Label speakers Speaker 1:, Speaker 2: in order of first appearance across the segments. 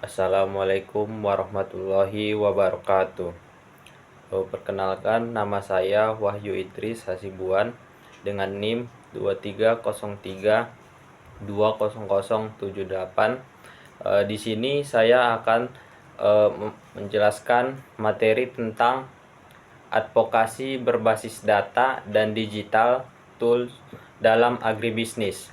Speaker 1: Assalamualaikum warahmatullahi wabarakatuh. Perkenalkan, nama saya Wahyu Idris Hasibuan dengan NIM 2303200078. Di sini saya akan menjelaskan materi tentang advokasi berbasis data dan digital tools dalam agribisnis.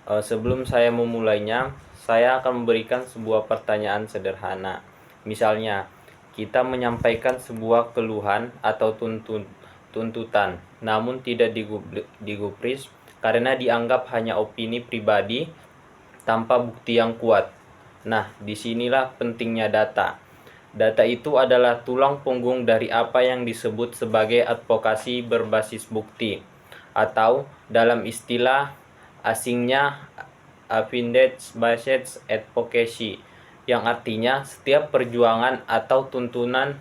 Speaker 1: Sebelum saya memulainya, saya akan memberikan sebuah pertanyaan sederhana. Misalnya, kita menyampaikan sebuah keluhan atau tuntutan, namun tidak digubris karena dianggap hanya opini pribadi tanpa bukti yang kuat. Nah, disinilah pentingnya data. Data itu adalah tulang punggung dari apa yang disebut sebagai advokasi berbasis bukti, atau dalam istilah asingnya evidence-based advocacy, yang artinya setiap perjuangan atau tuntutan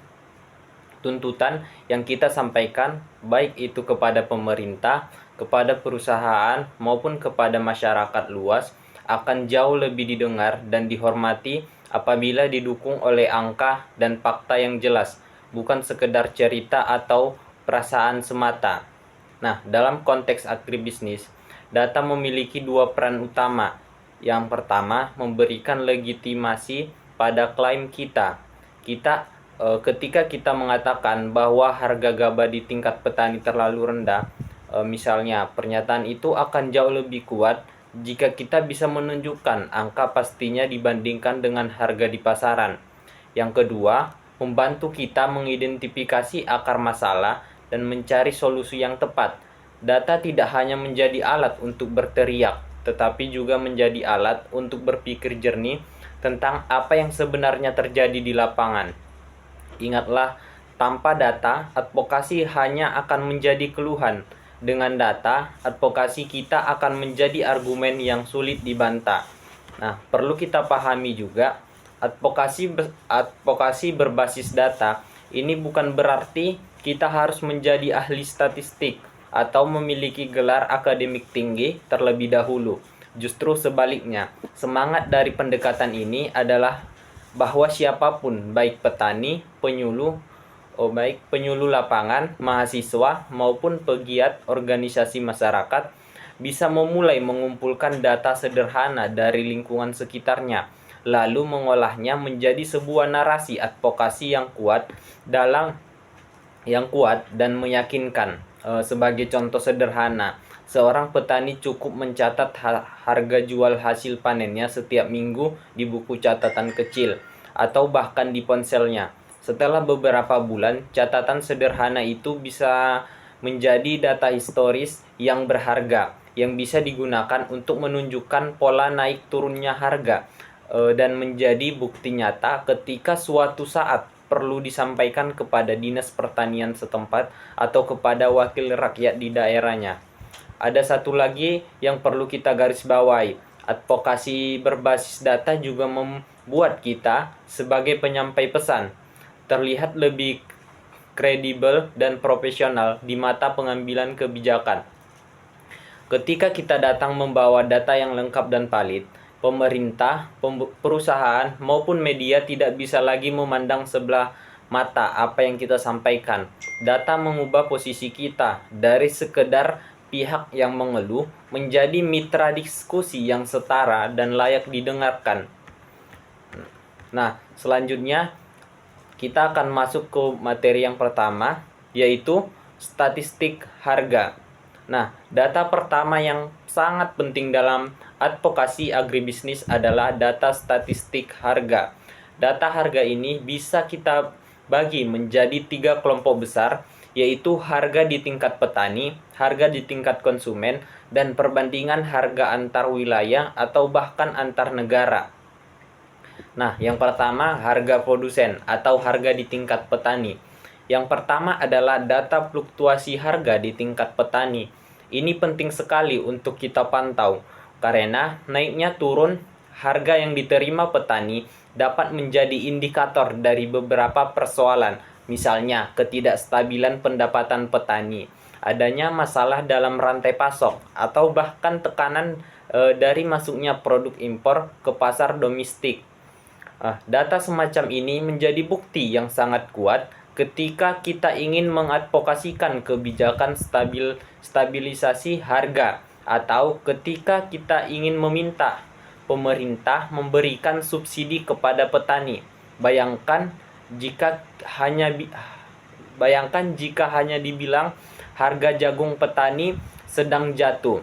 Speaker 1: yang kita sampaikan, baik itu kepada pemerintah, kepada perusahaan, maupun kepada masyarakat luas, akan jauh lebih didengar dan dihormati apabila didukung oleh angka dan fakta yang jelas, bukan sekedar cerita atau perasaan semata. Nah, dalam konteks agribisnis, data memiliki dua peran utama. Yang pertama, memberikan legitimasi pada klaim kita. Ketika kita mengatakan bahwa harga gabah di tingkat petani terlalu rendah, misalnya pernyataan itu akan jauh lebih kuat jika kita bisa menunjukkan angka pastinya dibandingkan dengan harga di pasaran. Yang kedua, membantu kita mengidentifikasi akar masalah dan mencari solusi yang tepat. Data tidak hanya menjadi alat untuk berteriak, tetapi juga menjadi alat untuk berpikir jernih tentang apa yang sebenarnya terjadi di lapangan. Ingatlah, tanpa data, advokasi hanya akan menjadi keluhan. Dengan data, advokasi kita akan menjadi argumen yang sulit dibantah. Nah, perlu kita pahami juga, advokasi berbasis data ini bukan berarti kita harus menjadi ahli statistik atau memiliki gelar akademik tinggi terlebih dahulu. Justru sebaliknya, semangat dari pendekatan ini adalah bahwa siapapun, baik petani, penyuluh lapangan, mahasiswa, maupun pegiat organisasi masyarakat, bisa memulai mengumpulkan data sederhana dari lingkungan sekitarnya, lalu mengolahnya menjadi sebuah narasi advokasi yang kuat dan meyakinkan. Sebagai contoh sederhana, seorang petani cukup mencatat harga jual hasil panennya setiap minggu di buku catatan kecil atau bahkan di ponselnya. Setelah beberapa bulan, catatan sederhana itu bisa menjadi data historis yang berharga yang bisa digunakan untuk menunjukkan pola naik turunnya harga, dan menjadi bukti nyata ketika suatu saat perlu disampaikan kepada dinas pertanian setempat atau kepada wakil rakyat di daerahnya. Ada satu lagi yang perlu kita garis bawahi. Advokasi berbasis data juga membuat kita sebagai penyampai pesan terlihat lebih kredibel dan profesional di mata pengambilan kebijakan. Ketika kita datang membawa data yang lengkap dan valid, pemerintah, perusahaan, maupun media tidak bisa lagi memandang sebelah mata apa yang kita sampaikan. Data mengubah posisi kita dari sekedar pihak yang mengeluh menjadi mitra diskusi yang setara dan layak didengarkan. Nah, selanjutnya kita akan masuk ke materi yang pertama, yaitu statistik harga. Nah, data pertama yang sangat penting dalam advokasi agribisnis adalah data statistik harga. Data harga ini bisa kita bagi menjadi 3 kelompok besar, yaitu harga di tingkat petani, harga di tingkat konsumen, dan perbandingan harga antar wilayah atau bahkan antar negara. Nah, yang pertama harga produsen atau harga di tingkat petani. Yang pertama adalah data fluktuasi harga di tingkat petani. Ini penting sekali untuk kita pantau, karena naiknya turun harga yang diterima petani dapat menjadi indikator dari beberapa persoalan, misalnya ketidakstabilan pendapatan petani, adanya masalah dalam rantai pasok, atau bahkan tekanan dari masuknya produk impor ke pasar domestik. Data semacam ini menjadi bukti yang sangat kuat ketika kita ingin mengadvokasikan kebijakan stabilisasi harga, atau ketika kita ingin meminta pemerintah memberikan subsidi kepada petani. Bayangkan jika hanya dibilang harga jagung petani sedang jatuh.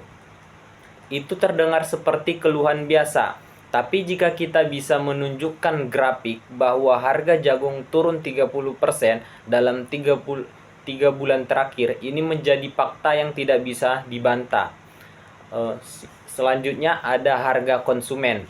Speaker 1: Itu terdengar seperti keluhan biasa. Tapi jika kita bisa menunjukkan grafik bahwa harga jagung turun 30% dalam 3 bulan terakhir, ini menjadi fakta yang tidak bisa dibantah. Selanjutnya ada harga konsumen.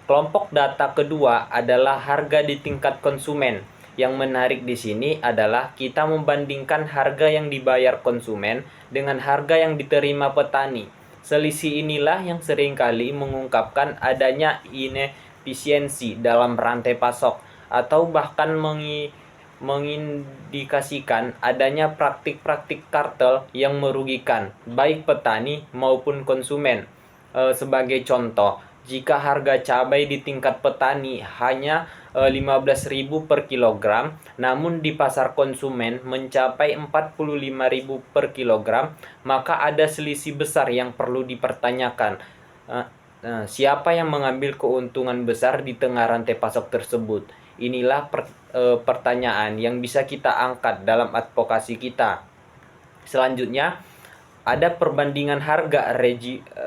Speaker 1: Kelompok data kedua adalah harga di tingkat konsumen. Yang menarik di sini adalah kita membandingkan harga yang dibayar konsumen dengan harga yang diterima petani. Selisih inilah yang seringkali mengungkapkan adanya inefisiensi dalam rantai pasok, atau bahkan mengindikasikan adanya praktik-praktik kartel yang merugikan baik petani maupun konsumen. Sebagai contoh, jika harga cabai di tingkat petani hanya 15.000 per kilogram, namun di pasar konsumen mencapai 45.000 per kilogram, maka ada selisih besar yang perlu dipertanyakan. Siapa yang mengambil keuntungan besar di tengah rantai pasok tersebut? Inilah pertanyaan yang bisa kita angkat dalam advokasi kita. Selanjutnya, ada perbandingan harga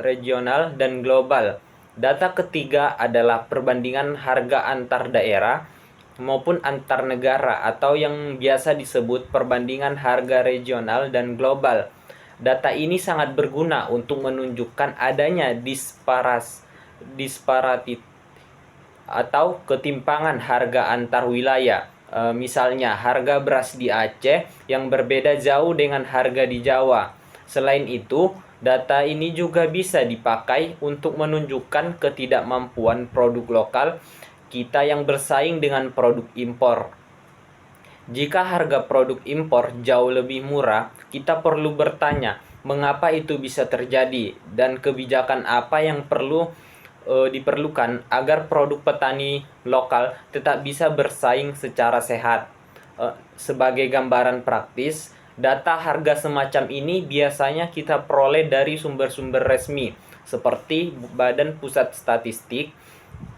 Speaker 1: regional dan global. Data ketiga adalah perbandingan harga antar daerah maupun antar negara, atau yang biasa disebut perbandingan harga regional dan global. Data ini sangat berguna untuk menunjukkan adanya disparati atau ketimpangan harga antar wilayah. Misalnya harga beras di Aceh yang berbeda jauh dengan harga di Jawa. Selain itu, data ini juga bisa dipakai untuk menunjukkan ketidakmampuan produk lokal kita yang bersaing dengan produk impor. Jika harga produk impor jauh lebih murah, kita perlu bertanya mengapa itu bisa terjadi dan kebijakan apa yang perlu diperlukan agar produk petani lokal tetap bisa bersaing secara sehat. Sebagai gambaran praktis, data harga semacam ini biasanya kita peroleh dari sumber-sumber resmi seperti Badan Pusat Statistik,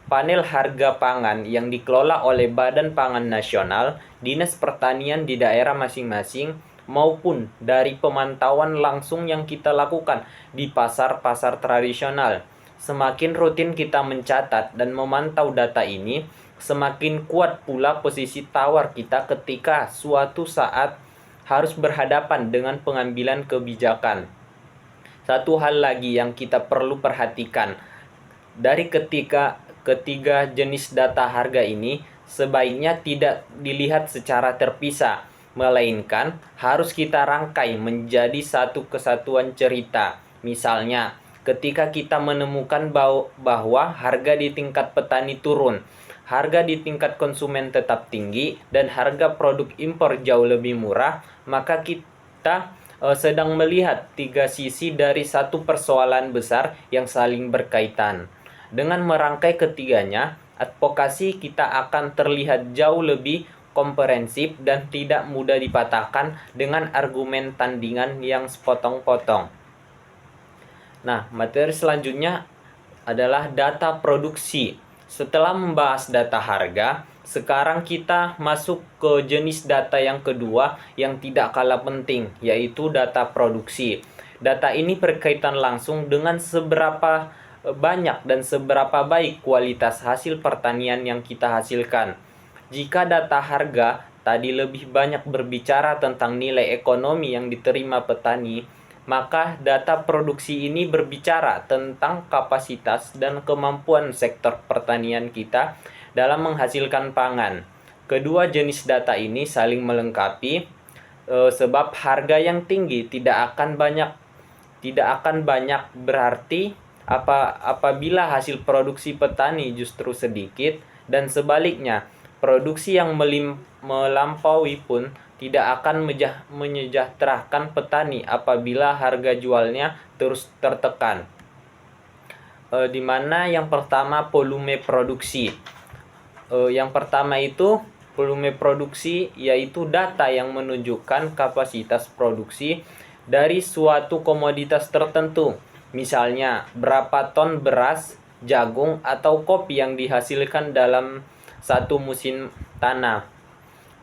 Speaker 1: panel harga pangan yang dikelola oleh Badan Pangan Nasional, Dinas Pertanian di daerah masing-masing, maupun dari pemantauan langsung yang kita lakukan di pasar-pasar tradisional. Semakin rutin kita mencatat dan memantau data ini, semakin kuat pula posisi tawar kita ketika suatu saat harus berhadapan dengan pengambilan kebijakan. Satu hal lagi yang kita perlu perhatikan, dari ketiga jenis data harga ini sebaiknya tidak dilihat secara terpisah, melainkan harus kita rangkai menjadi satu kesatuan cerita. Misalnya, ketika kita menemukan bahwa harga di tingkat petani turun, harga di tingkat konsumen tetap tinggi, dan harga produk impor jauh lebih murah, maka kita sedang melihat tiga sisi dari satu persoalan besar yang saling berkaitan. Dengan merangkai ketiganya, advokasi kita akan terlihat jauh lebih komprehensif dan tidak mudah dipatahkan dengan argumen tandingan yang sepotong-potong. Nah, materi selanjutnya adalah data produksi. Setelah membahas data harga, sekarang kita masuk ke jenis data yang kedua yang tidak kalah penting, yaitu data produksi. Data ini berkaitan langsung dengan seberapa banyak dan seberapa baik kualitas hasil pertanian yang kita hasilkan. Jika data harga tadi lebih banyak berbicara tentang nilai ekonomi yang diterima petani, maka data produksi ini berbicara tentang kapasitas dan kemampuan sektor pertanian kita dalam menghasilkan pangan. Kedua jenis data ini saling melengkapi, sebab harga yang tinggi tidak akan banyak berarti apabila hasil produksi petani justru sedikit, dan sebaliknya, produksi yang melampaui pun tidak akan menyejahterakan petani apabila harga jualnya terus tertekan. Di mana yang pertama volume produksi. Yang pertama itu volume produksi, yaitu data yang menunjukkan kapasitas produksi dari suatu komoditas tertentu. Misalnya, berapa ton beras, jagung, atau kopi yang dihasilkan dalam satu musim tanam.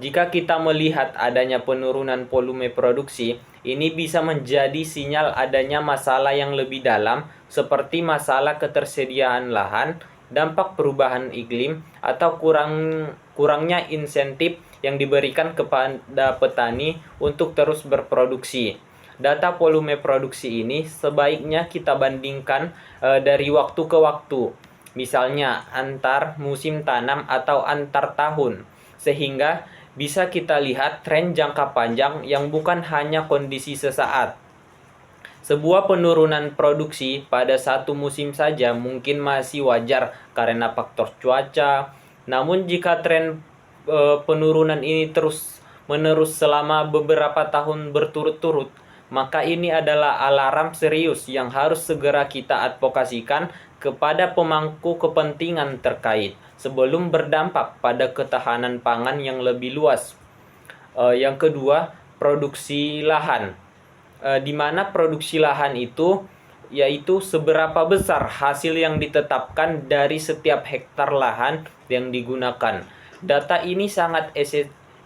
Speaker 1: Jika kita melihat adanya penurunan volume produksi, ini bisa menjadi sinyal adanya masalah yang lebih dalam, seperti masalah ketersediaan lahan, dampak perubahan iklim, atau kurangnya insentif yang diberikan kepada petani untuk terus berproduksi. Data volume produksi ini sebaiknya kita bandingkan dari waktu ke waktu, misalnya antar musim tanam atau antar tahun, sehingga bisa kita lihat tren jangka panjang yang bukan hanya kondisi sesaat. Sebuah penurunan produksi pada satu musim saja mungkin masih wajar karena faktor cuaca. Namun jika tren penurunan ini terus-menerus selama beberapa tahun berturut-turut, maka ini adalah alarm serius yang harus segera kita advokasikan kepada pemangku kepentingan terkait sebelum berdampak pada ketahanan pangan yang lebih luas. Yang kedua, produksi lahan. Di mana produksi lahan itu yaitu seberapa besar hasil yang ditetapkan dari setiap hektar lahan yang digunakan. Data ini sangat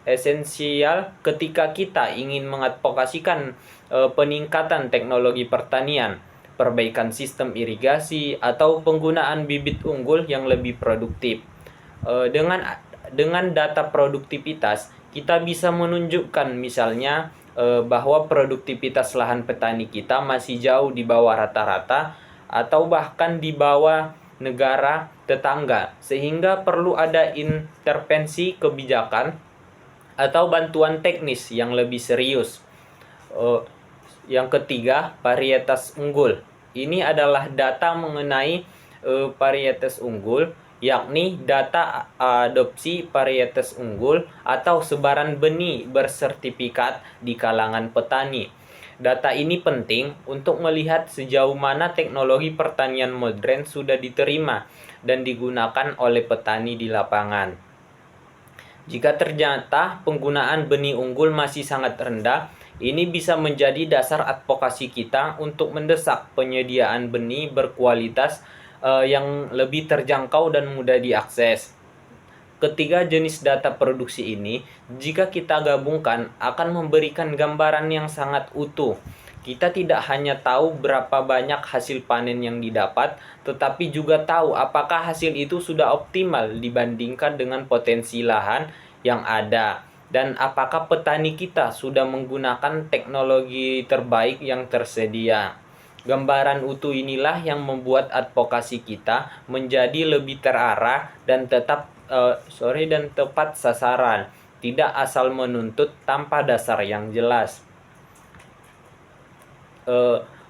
Speaker 1: esensial ketika kita ingin mengadvokasikan peningkatan teknologi pertanian, perbaikan sistem irigasi, atau penggunaan bibit unggul yang lebih produktif. Dengan data produktivitas, kita bisa menunjukkan misalnya bahwa produktivitas lahan petani kita masih jauh di bawah rata-rata atau bahkan di bawah negara tetangga, sehingga perlu ada intervensi kebijakan atau bantuan teknis yang lebih serius. Yang ketiga, varietas unggul. Ini adalah data mengenai varietas unggul, yakni data adopsi varietas unggul atau sebaran benih bersertifikat di kalangan petani. Data ini penting untuk melihat sejauh mana teknologi pertanian modern sudah diterima dan digunakan oleh petani di lapangan. Jika ternyata penggunaan benih unggul masih sangat rendah, ini bisa menjadi dasar advokasi kita untuk mendesak penyediaan benih berkualitas yang lebih terjangkau dan mudah diakses. Ketiga jenis data produksi ini, jika kita gabungkan, akan memberikan gambaran yang sangat utuh. Kita tidak hanya tahu berapa banyak hasil panen yang didapat, tetapi juga tahu apakah hasil itu sudah optimal dibandingkan dengan potensi lahan yang ada, dan apakah petani kita sudah menggunakan teknologi terbaik yang tersedia. Gambaran utuh inilah yang membuat advokasi kita menjadi lebih terarah dan tepat sasaran, tidak asal menuntut tanpa dasar yang jelas.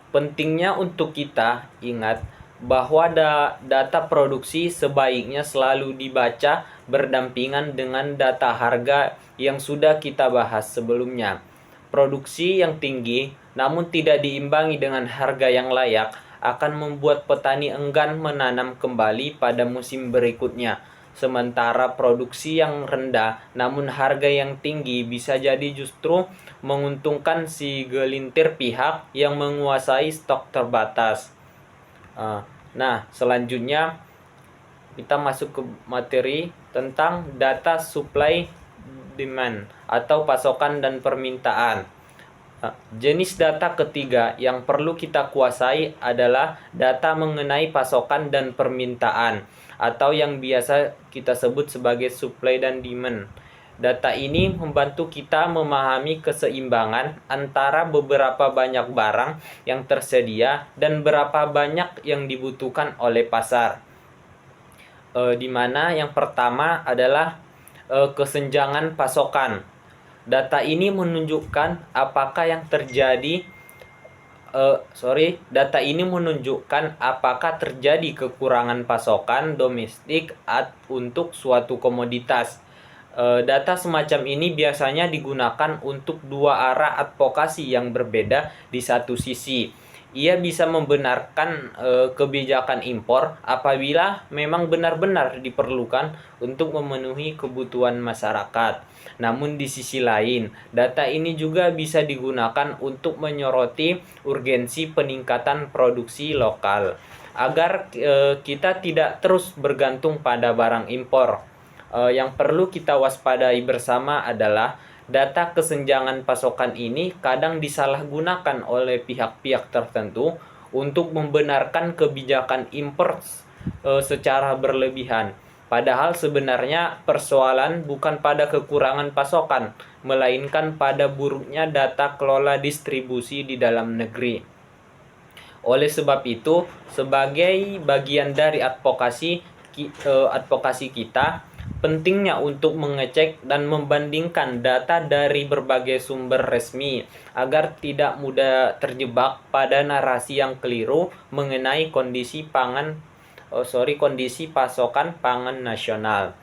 Speaker 1: Pentingnya untuk kita ingat bahwa data produksi sebaiknya selalu dibaca berdampingan dengan data harga yang sudah kita bahas sebelumnya. Produksi yang tinggi namun tidak diimbangi dengan harga yang layak akan membuat petani enggan menanam kembali pada musim berikutnya. Sementara produksi yang rendah namun harga yang tinggi bisa jadi justru menguntungkan si gelintir pihak yang menguasai stok terbatas. Nah, selanjutnya kita masuk ke materi tentang data supply demand atau pasokan dan permintaan. Jenis data ketiga yang perlu kita kuasai adalah data mengenai pasokan dan permintaan, atau yang biasa kita sebut sebagai supply dan demand. Data ini membantu kita memahami keseimbangan antara beberapa banyak barang yang tersedia dan berapa banyak yang dibutuhkan oleh pasar. Di mana yang pertama adalah kesenjangan pasokan. Data ini menunjukkan apakah terjadi kekurangan pasokan domestik untuk suatu komoditas. Data semacam ini biasanya digunakan untuk dua arah advokasi yang berbeda. Di satu sisi, Ia bisa membenarkan kebijakan impor apabila memang benar-benar diperlukan untuk memenuhi kebutuhan masyarakat. Namun di sisi lain, data ini juga bisa digunakan untuk menyoroti urgensi peningkatan produksi lokal agar kita tidak terus bergantung pada barang impor. Yang perlu kita waspadai bersama adalah data kesenjangan pasokan ini kadang disalahgunakan oleh pihak-pihak tertentu untuk membenarkan kebijakan impor secara berlebihan. Padahal sebenarnya persoalan bukan pada kekurangan pasokan, melainkan pada buruknya data kelola distribusi di dalam negeri. Oleh sebab itu, sebagai bagian dari advokasi kita, pentingnya untuk mengecek dan membandingkan data dari berbagai sumber resmi agar tidak mudah terjebak pada narasi yang keliru mengenai kondisi pasokan pangan nasional.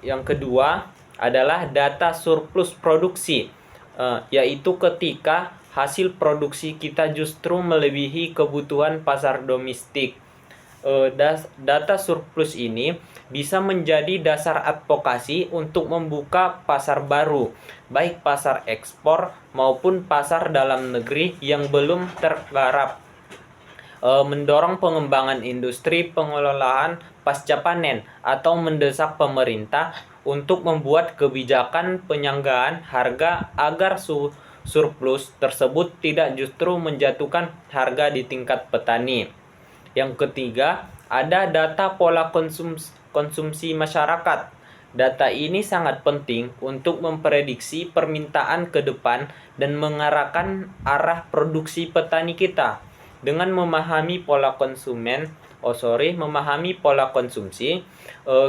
Speaker 1: Yang kedua adalah data surplus produksi, yaitu ketika hasil produksi kita justru melebihi kebutuhan pasar domestik. Data surplus ini bisa menjadi dasar advokasi untuk membuka pasar baru, baik pasar ekspor maupun pasar dalam negeri yang belum tergarap, mendorong pengembangan industri pengelolaan pasca panen, atau mendesak pemerintah untuk membuat kebijakan penyanggaan harga agar surplus tersebut tidak justru menjatuhkan harga di tingkat petani. Yang ketiga, ada data pola konsumsi masyarakat. Data ini sangat penting untuk memprediksi permintaan ke depan dan mengarahkan arah produksi petani kita. Dengan memahami pola konsumsi,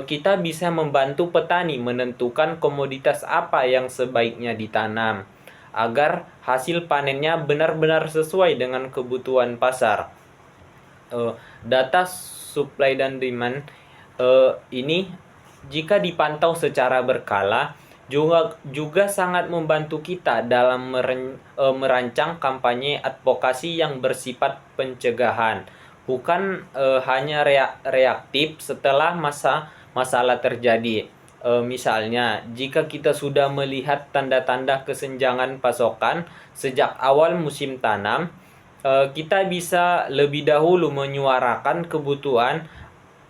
Speaker 1: kita bisa membantu petani menentukan komoditas apa yang sebaiknya ditanam agar hasil panennya benar-benar sesuai dengan kebutuhan pasar. Data supply dan demand ini jika dipantau secara berkala juga sangat membantu kita dalam merancang kampanye advokasi yang bersifat pencegahan, bukan hanya reaktif setelah masalah terjadi. Misalnya, jika kita sudah melihat tanda-tanda kesenjangan pasokan sejak awal musim tanam, kita bisa lebih dahulu menyuarakan kebutuhan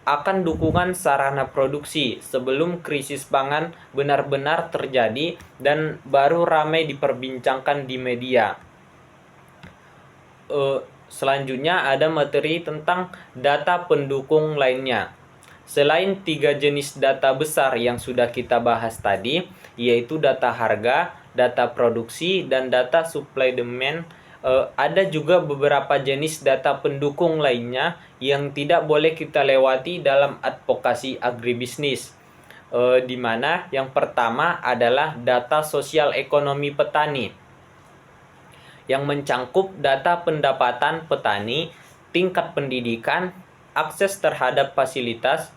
Speaker 1: akan dukungan sarana produksi sebelum krisis pangan benar-benar terjadi dan baru ramai diperbincangkan di media. Selanjutnya ada materi tentang data pendukung lainnya. Selain 3 jenis data besar yang sudah kita bahas tadi, yaitu data harga, data produksi, dan data supply demand, ada juga beberapa jenis data pendukung lainnya yang tidak boleh kita lewati dalam advokasi agribisnis, di mana yang pertama adalah data sosial ekonomi petani, yang mencangkup data pendapatan petani, tingkat pendidikan, akses terhadap fasilitas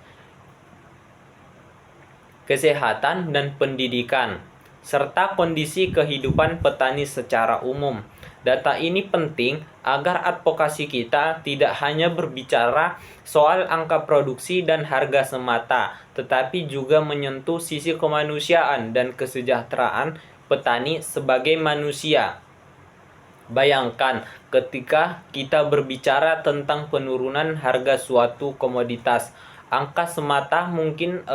Speaker 1: kesehatan dan pendidikan, serta kondisi kehidupan petani secara umum. Data ini penting agar advokasi kita tidak hanya berbicara soal angka produksi dan harga semata, tetapi juga menyentuh sisi kemanusiaan dan kesejahteraan petani sebagai manusia. Bayangkan ketika kita berbicara tentang penurunan harga suatu komoditas, angka semata mungkin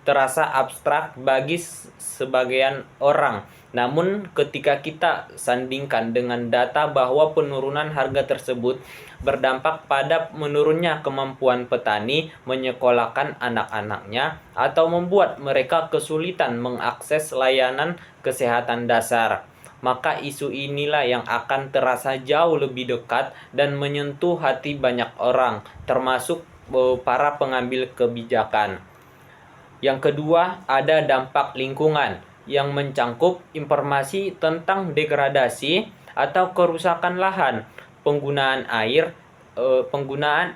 Speaker 1: terasa abstrak bagi sebagian orang. Namun ketika kita sandingkan dengan data bahwa penurunan harga tersebut berdampak pada menurunnya kemampuan petani menyekolahkan anak-anaknya atau membuat mereka kesulitan mengakses layanan kesehatan dasar, maka isu inilah yang akan terasa jauh lebih dekat dan menyentuh hati banyak orang, termasuk para pengambil kebijakan. Yang kedua, ada dampak lingkungan yang mencangkup informasi tentang degradasi atau kerusakan lahan, penggunaan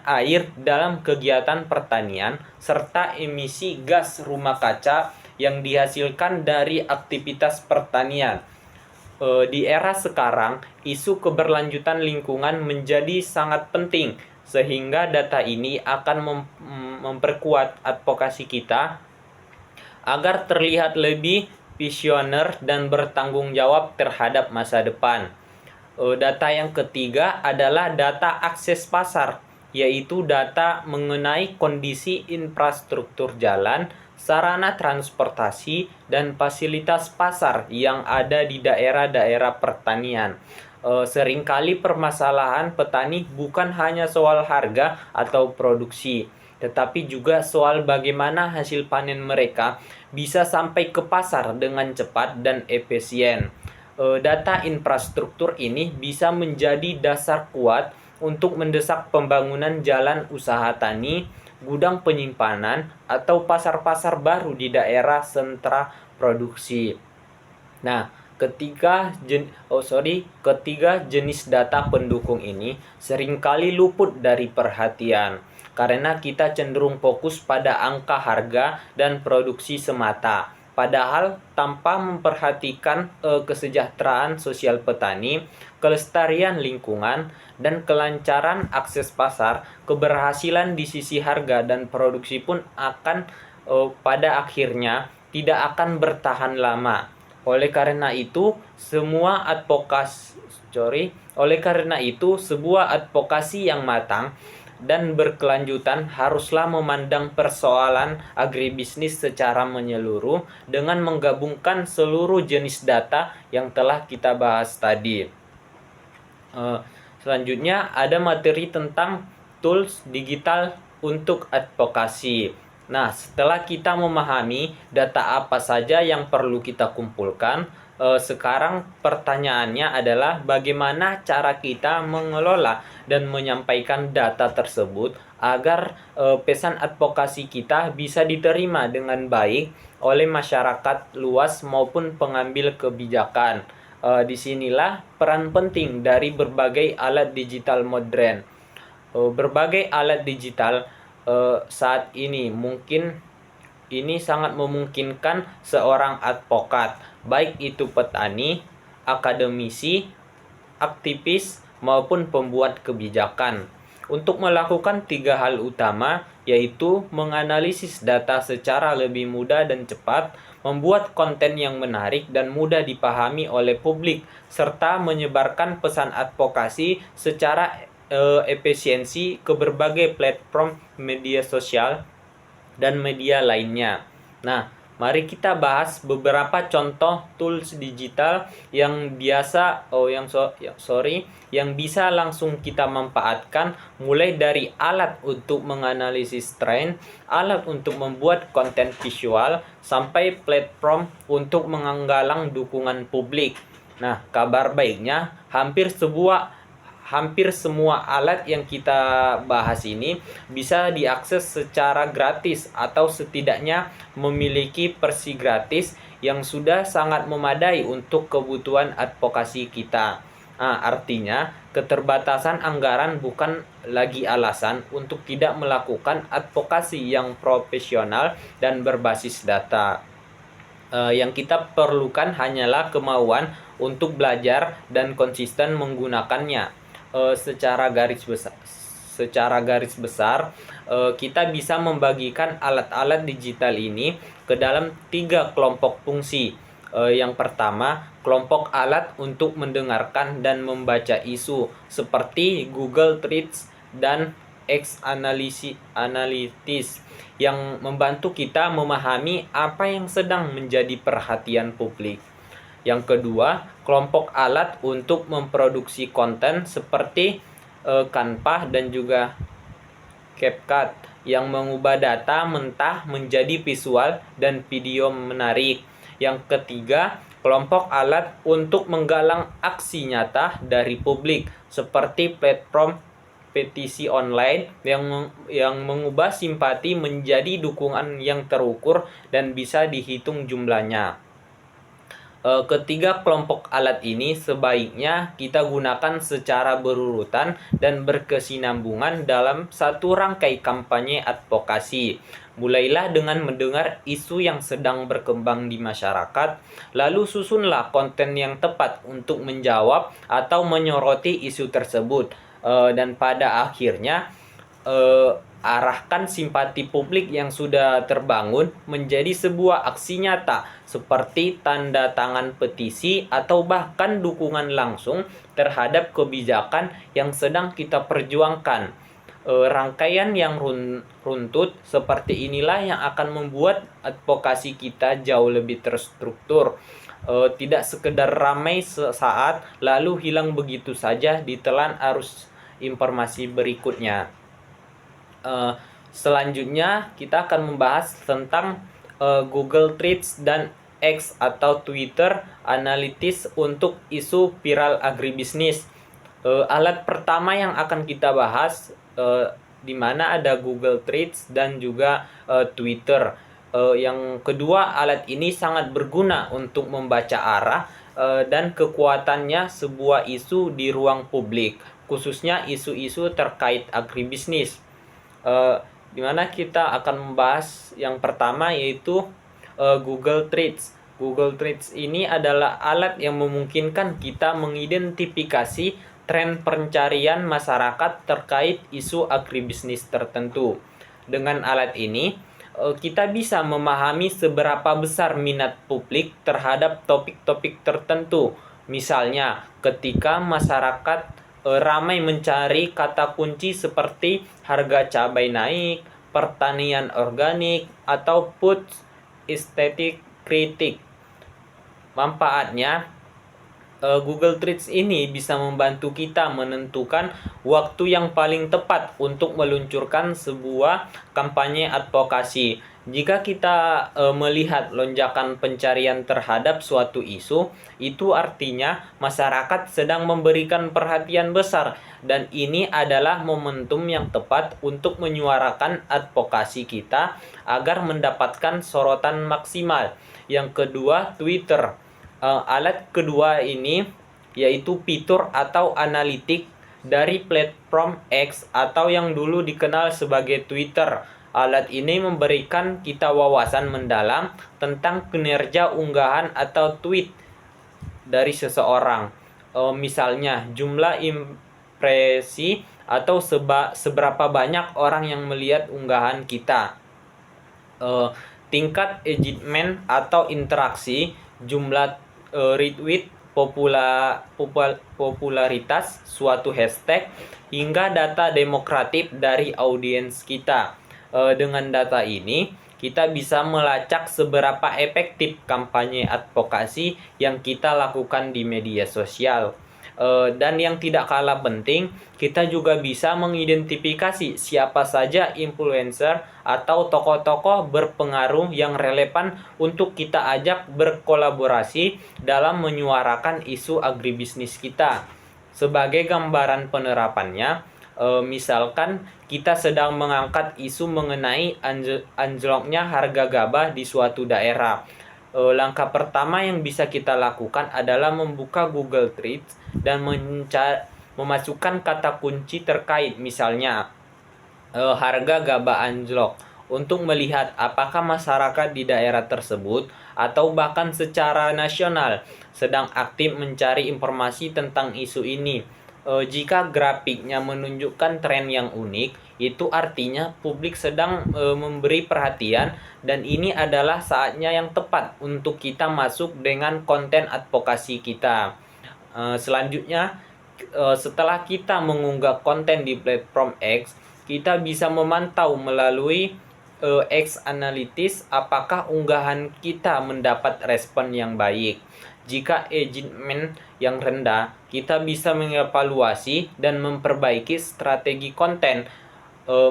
Speaker 1: air dalam kegiatan pertanian, serta emisi gas rumah kaca yang dihasilkan dari aktivitas pertanian. Di era sekarang, isu keberlanjutan lingkungan menjadi sangat penting, sehingga data ini akan memperkuat advokasi kita agar terlihat lebih visioner dan bertanggung jawab terhadap masa depan. Data yang ketiga adalah data akses pasar, yaitu data mengenai kondisi infrastruktur jalan, sarana transportasi, dan fasilitas pasar yang ada di daerah-daerah pertanian. Seringkali permasalahan petani bukan hanya soal harga atau produksi, tetapi juga soal bagaimana hasil panen mereka bisa sampai ke pasar dengan cepat dan efisien. Data infrastruktur ini bisa menjadi dasar kuat untuk mendesak pembangunan jalan usaha tani, gudang penyimpanan, atau pasar-pasar baru di daerah sentra produksi. Nah, ketiga jenis data pendukung ini seringkali luput dari perhatian karena kita cenderung fokus pada angka harga dan produksi semata. Padahal tanpa memperhatikan kesejahteraan sosial petani, kelestarian lingkungan, dan kelancaran akses pasar, keberhasilan di sisi harga dan produksi pun akan pada akhirnya tidak akan bertahan lama. Oleh karena itu, sebuah advokasi yang matang dan berkelanjutan haruslah memandang persoalan agribisnis secara menyeluruh dengan menggabungkan seluruh jenis data yang telah kita bahas tadi. Selanjutnya ada materi tentang tools digital untuk advokasi. Nah, setelah kita memahami data apa saja yang perlu kita kumpulkan, sekarang pertanyaannya adalah bagaimana cara kita mengelola dan menyampaikan data tersebut agar pesan advokasi kita bisa diterima dengan baik oleh masyarakat luas maupun pengambil kebijakan. Disinilah peran penting dari berbagai alat digital modern. Berbagai alat digital saat ini sangat memungkinkan seorang advokat, baik itu petani, akademisi, aktivis, maupun pembuat kebijakan, untuk melakukan 3 hal utama, yaitu menganalisis data secara lebih mudah dan cepat, membuat konten yang menarik dan mudah dipahami oleh publik, serta menyebarkan pesan advokasi secara efisiensi ke berbagai platform media sosial dan media lainnya. Nah, mari kita bahas beberapa contoh tools digital yang bisa langsung kita manfaatkan, mulai dari alat untuk menganalisis tren, alat untuk membuat konten visual, sampai platform untuk menggalang dukungan publik. Nah, kabar baiknya hampir semua alat yang kita bahas ini bisa diakses secara gratis atau setidaknya memiliki versi gratis yang sudah sangat memadai untuk kebutuhan advokasi kita. Nah, artinya keterbatasan anggaran bukan lagi alasan untuk tidak melakukan advokasi yang profesional dan berbasis data. Yang kita perlukan hanyalah kemauan untuk belajar dan konsisten menggunakannya. Secara garis besar kita bisa membagikan alat-alat digital ini ke dalam 3 kelompok fungsi. Yang pertama, kelompok alat untuk mendengarkan dan membaca isu seperti Google Trends dan X Analytics yang membantu kita memahami apa yang sedang menjadi perhatian publik. Yang kedua, kelompok alat untuk memproduksi konten seperti Canva dan juga CapCut yang mengubah data mentah menjadi visual dan video menarik. Yang ketiga, kelompok alat untuk menggalang aksi nyata dari publik seperti platform petisi online yang mengubah simpati menjadi dukungan yang terukur dan bisa dihitung jumlahnya. Ketiga kelompok alat ini sebaiknya kita gunakan secara berurutan dan berkesinambungan dalam satu rangkai kampanye advokasi. Mulailah dengan mendengar isu yang sedang berkembang di masyarakat, lalu susunlah konten yang tepat untuk menjawab atau menyoroti isu tersebut. Dan pada akhirnya, arahkan simpati publik yang sudah terbangun menjadi sebuah aksi nyata seperti tanda tangan petisi atau bahkan dukungan langsung terhadap kebijakan yang sedang kita perjuangkan. Rangkaian yang runtut seperti inilah yang akan membuat advokasi kita jauh lebih terstruktur. Tidak sekedar ramai sesaat lalu hilang begitu saja ditelan arus informasi berikutnya. Selanjutnya kita akan membahas tentang Google Trends dan X atau Twitter Analytics untuk isu viral agribisnis. Alat pertama yang akan kita bahas di mana ada Google Trends dan juga Twitter. Yang kedua, alat ini sangat berguna untuk membaca arah dan kekuatannya sebuah isu di ruang publik, khususnya isu-isu terkait agribisnis. Di mana kita akan membahas yang pertama yaitu Google Trends. Google Trends ini adalah alat yang memungkinkan kita mengidentifikasi tren pencarian masyarakat terkait isu agribisnis tertentu. Dengan alat ini, kita bisa memahami seberapa besar minat publik terhadap topik-topik tertentu. Misalnya, ketika masyarakat ramai mencari kata kunci seperti harga cabai naik, pertanian organik, atau food aesthetic kritik. Manfaatnya, Google Trends ini bisa membantu kita menentukan waktu yang paling tepat untuk meluncurkan sebuah kampanye advokasi. Jika kita melihat lonjakan pencarian terhadap suatu isu, itu artinya masyarakat sedang memberikan perhatian besar dan ini adalah momentum yang tepat untuk menyuarakan advokasi kita agar mendapatkan sorotan maksimal. Yang kedua, Twitter. Alat kedua ini yaitu fitur atau analitik dari platform X atau yang dulu dikenal sebagai Twitter. Alat ini memberikan kita wawasan mendalam tentang kinerja unggahan atau tweet dari seseorang. Misalnya jumlah impresi atau seberapa banyak orang yang melihat unggahan kita. Tingkat engagement atau interaksi, jumlah retweet, popularitas suatu hashtag, hingga data demokratif dari audiens kita. Dengan data ini, kita bisa melacak seberapa efektif kampanye advokasi yang kita lakukan di media sosial. Dan yang tidak kalah penting, kita juga bisa mengidentifikasi siapa saja influencer atau tokoh-tokoh berpengaruh yang relevan untuk kita ajak berkolaborasi dalam menyuarakan isu agribisnis kita. Sebagai gambaran penerapannya, misalkan kita sedang mengangkat isu mengenai anjloknya harga gabah di suatu daerah. Langkah pertama yang bisa kita lakukan adalah membuka Google Trends dan memasukkan kata kunci terkait, misalnya harga gabah anjlok, untuk melihat apakah masyarakat di daerah tersebut atau bahkan secara nasional sedang aktif mencari informasi tentang isu ini. Jika grafiknya menunjukkan tren yang unik, itu artinya publik sedang memberi perhatian dan ini adalah saatnya yang tepat untuk kita masuk dengan konten advokasi kita. Selanjutnya, setelah kita mengunggah konten di platform X, kita bisa memantau melalui X Analytics apakah unggahan kita mendapat respon yang baik. Jika engagement yang rendah, kita bisa mengevaluasi dan memperbaiki strategi konten.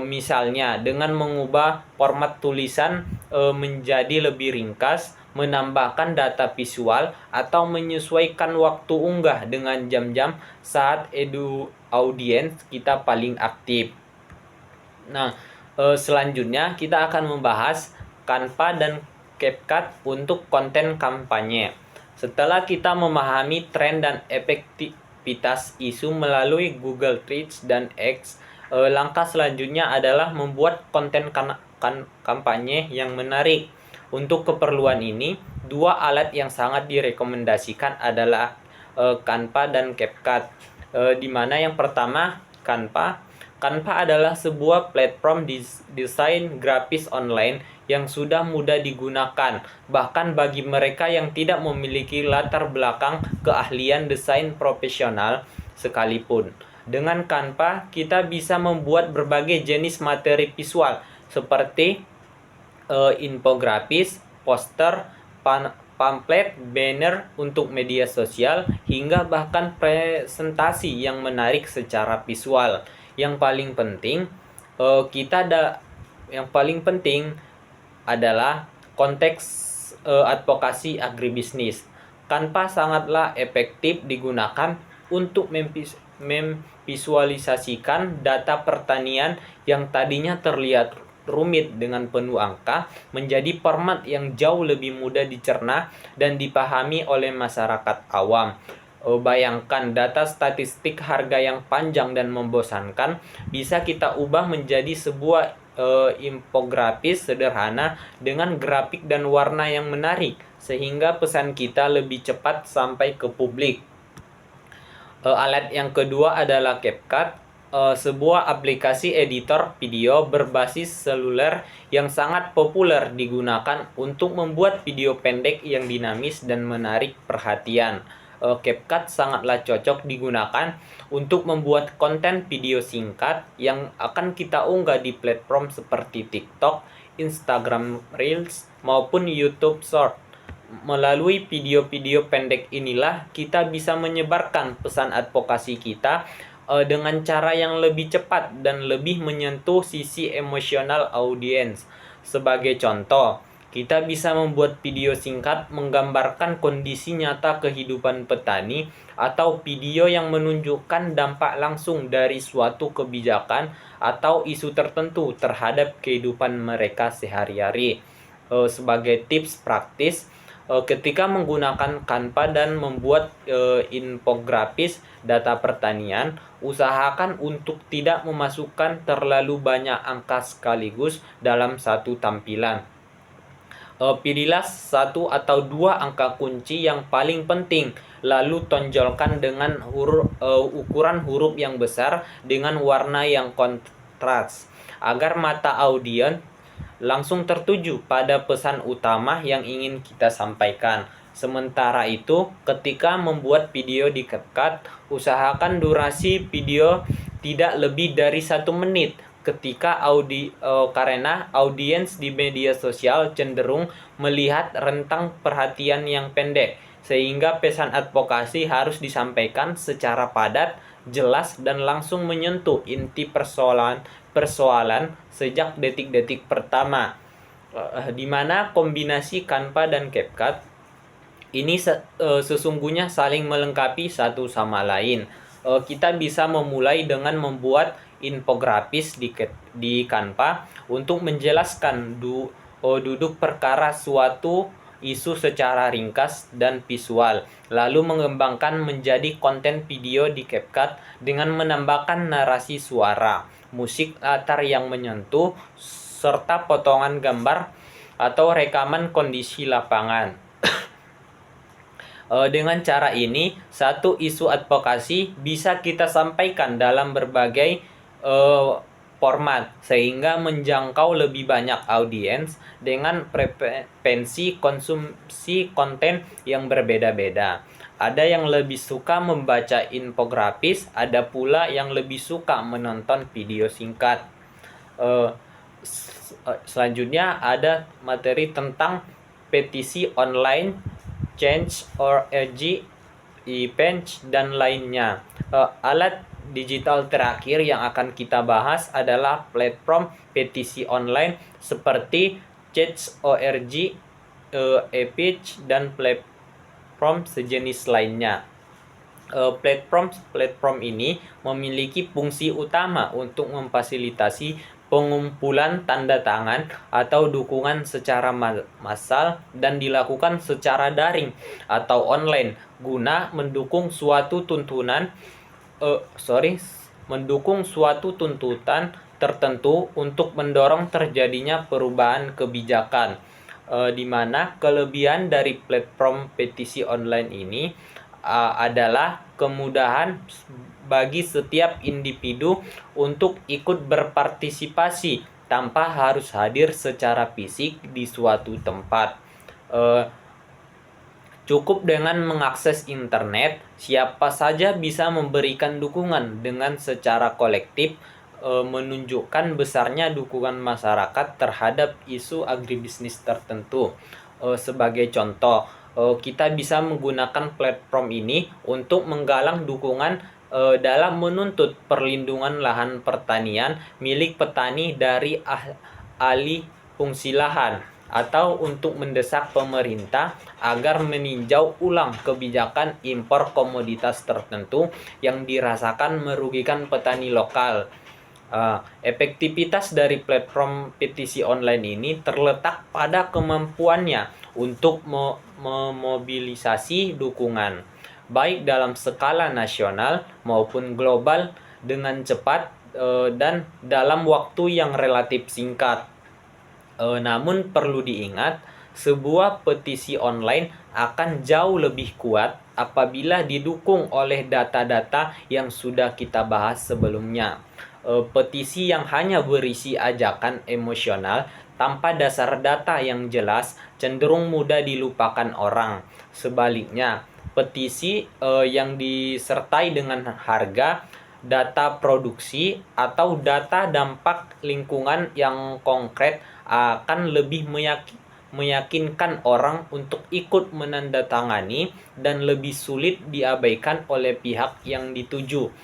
Speaker 1: Misalnya dengan mengubah format tulisan menjadi lebih ringkas, menambahkan data visual, atau menyesuaikan waktu unggah dengan jam-jam saat audiens kita paling aktif. Nah, selanjutnya kita akan membahas Canva dan CapCut untuk konten kampanye. Setelah kita memahami tren dan efektivitas isu melalui Google Trends dan X, langkah selanjutnya adalah membuat konten kampanye yang menarik. Untuk keperluan ini, dua alat yang sangat direkomendasikan adalah Canva dan CapCut. Di mana yang pertama, Canva. Canva adalah sebuah platform desain grafis online yang sudah mudah digunakan, bahkan bagi mereka yang tidak memiliki latar belakang keahlian desain profesional sekalipun. Dengan Canva, kita bisa membuat berbagai jenis materi visual seperti infografis, poster, pamflet, banner untuk media sosial, hingga bahkan presentasi yang menarik secara visual. Yang paling penting yang paling penting adalah konteks advokasi agribisnis. Canva sangatlah efektif digunakan untuk memvisualisasikan data pertanian yang tadinya terlihat rumit dengan penuh angka menjadi format yang jauh lebih mudah dicerna dan dipahami oleh masyarakat awam. Bayangkan data statistik harga yang panjang dan membosankan bisa kita ubah menjadi sebuah infografis sederhana dengan grafik dan warna yang menarik sehingga pesan kita lebih cepat sampai ke publik. Alat yang kedua adalah CapCut, sebuah aplikasi editor video berbasis seluler yang sangat populer digunakan untuk membuat video pendek yang dinamis dan menarik perhatian. CapCut sangatlah cocok digunakan untuk membuat konten video singkat yang akan kita unggah di platform seperti TikTok, Instagram Reels, maupun YouTube Short. Melalui video-video pendek inilah kita bisa menyebarkan pesan advokasi kita dengan cara yang lebih cepat dan lebih menyentuh sisi emosional audiens. Sebagai contoh, kita bisa membuat video singkat menggambarkan kondisi nyata kehidupan petani atau video yang menunjukkan dampak langsung dari suatu kebijakan atau isu tertentu terhadap kehidupan mereka sehari-hari. Sebagai tips praktis, ketika menggunakan Canva dan membuat infografis data pertanian, usahakan untuk tidak memasukkan terlalu banyak angka sekaligus dalam satu tampilan. Pilihlah satu atau dua angka kunci yang paling penting, lalu tonjolkan dengan ukuran huruf yang besar dengan warna yang kontras, agar mata audiens langsung tertuju pada pesan utama yang ingin kita sampaikan. Sementara itu, ketika membuat video di CapCut, usahakan durasi video tidak lebih dari 1 menit karena audiens di media sosial cenderung melihat rentang perhatian yang pendek, sehingga pesan advokasi harus disampaikan secara padat, jelas, dan langsung menyentuh inti persoalan sejak detik-detik pertama. Di mana kombinasi Canva dan CapCut ini sesungguhnya saling melengkapi satu sama lain. Kita bisa memulai dengan membuat infografis di Canva untuk menjelaskan duduk perkara suatu isu secara ringkas dan visual, lalu mengembangkan menjadi konten video di CapCut dengan menambahkan narasi suara, musik latar yang menyentuh, serta potongan gambar atau rekaman kondisi lapangan. Dengan cara ini, satu isu advokasi bisa kita sampaikan dalam berbagai format sehingga menjangkau lebih banyak audiens dengan preferensi konsumsi konten yang berbeda-beda. Ada yang lebih suka membaca infografis, ada pula yang lebih suka menonton video singkat. Selanjutnya ada materi tentang petisi online, Change.org, e-Page, dan lainnya. Alat digital terakhir yang akan kita bahas adalah platform petisi online seperti Change.org, e-Page, dan platform sejenis lainnya. Platform ini memiliki fungsi utama untuk memfasilitasi pengumpulan tanda tangan atau dukungan secara massal dan dilakukan secara daring atau online guna mendukung suatu tuntutan tertentu untuk mendorong terjadinya perubahan kebijakan, di mana kelebihan dari platform petisi online ini adalah kemudahan bagi setiap individu untuk ikut berpartisipasi tanpa harus hadir secara fisik di suatu tempat. Cukup dengan mengakses internet, siapa saja bisa memberikan dukungan dengan secara kolektif, menunjukkan besarnya dukungan masyarakat terhadap isu agribisnis tertentu. Sebagai contoh, kita bisa menggunakan platform ini untuk menggalang dukungan dalam menuntut perlindungan lahan pertanian milik petani dari alih fungsi lahan, atau untuk mendesak pemerintah agar meninjau ulang kebijakan impor komoditas tertentu yang dirasakan merugikan petani lokal. Efektivitas dari platform petisi online ini terletak pada kemampuannya untuk memobilisasi dukungan, baik dalam skala nasional maupun global, dengan cepat dan dalam waktu yang relatif singkat. Namun perlu diingat, sebuah petisi online akan jauh lebih kuat apabila didukung oleh data-data yang sudah kita bahas sebelumnya. Petisi yang hanya berisi ajakan emosional tanpa dasar data yang jelas cenderung mudah dilupakan orang. Sebaliknya, petisi yang disertai dengan harga, data produksi, atau data dampak lingkungan yang konkret akan lebih meyakinkan orang untuk ikut menandatangani dan lebih sulit diabaikan oleh pihak yang dituju,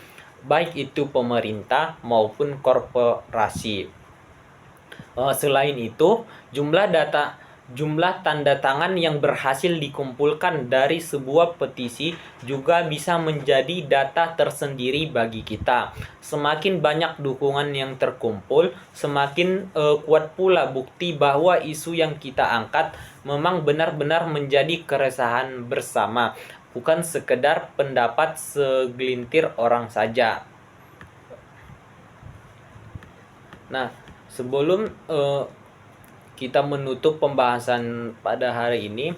Speaker 1: baik itu pemerintah maupun korporasi. Selain itu, jumlah tanda tangan yang berhasil dikumpulkan dari sebuah petisi juga bisa menjadi data tersendiri bagi kita. Semakin banyak dukungan yang terkumpul, semakin kuat pula bukti bahwa isu yang kita angkat memang benar-benar menjadi keresahan bersama, bukan sekedar pendapat segelintir orang saja. Nah, sebelum kita menutup pembahasan pada hari ini,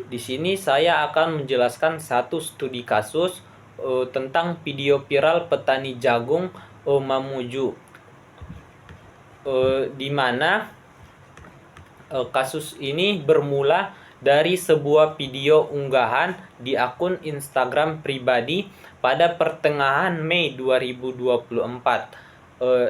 Speaker 1: di sini saya akan menjelaskan satu studi kasus tentang video viral petani jagung Mamuju, di mana kasus ini bermula dari sebuah video unggahan di akun Instagram pribadi pada pertengahan Mei 2024.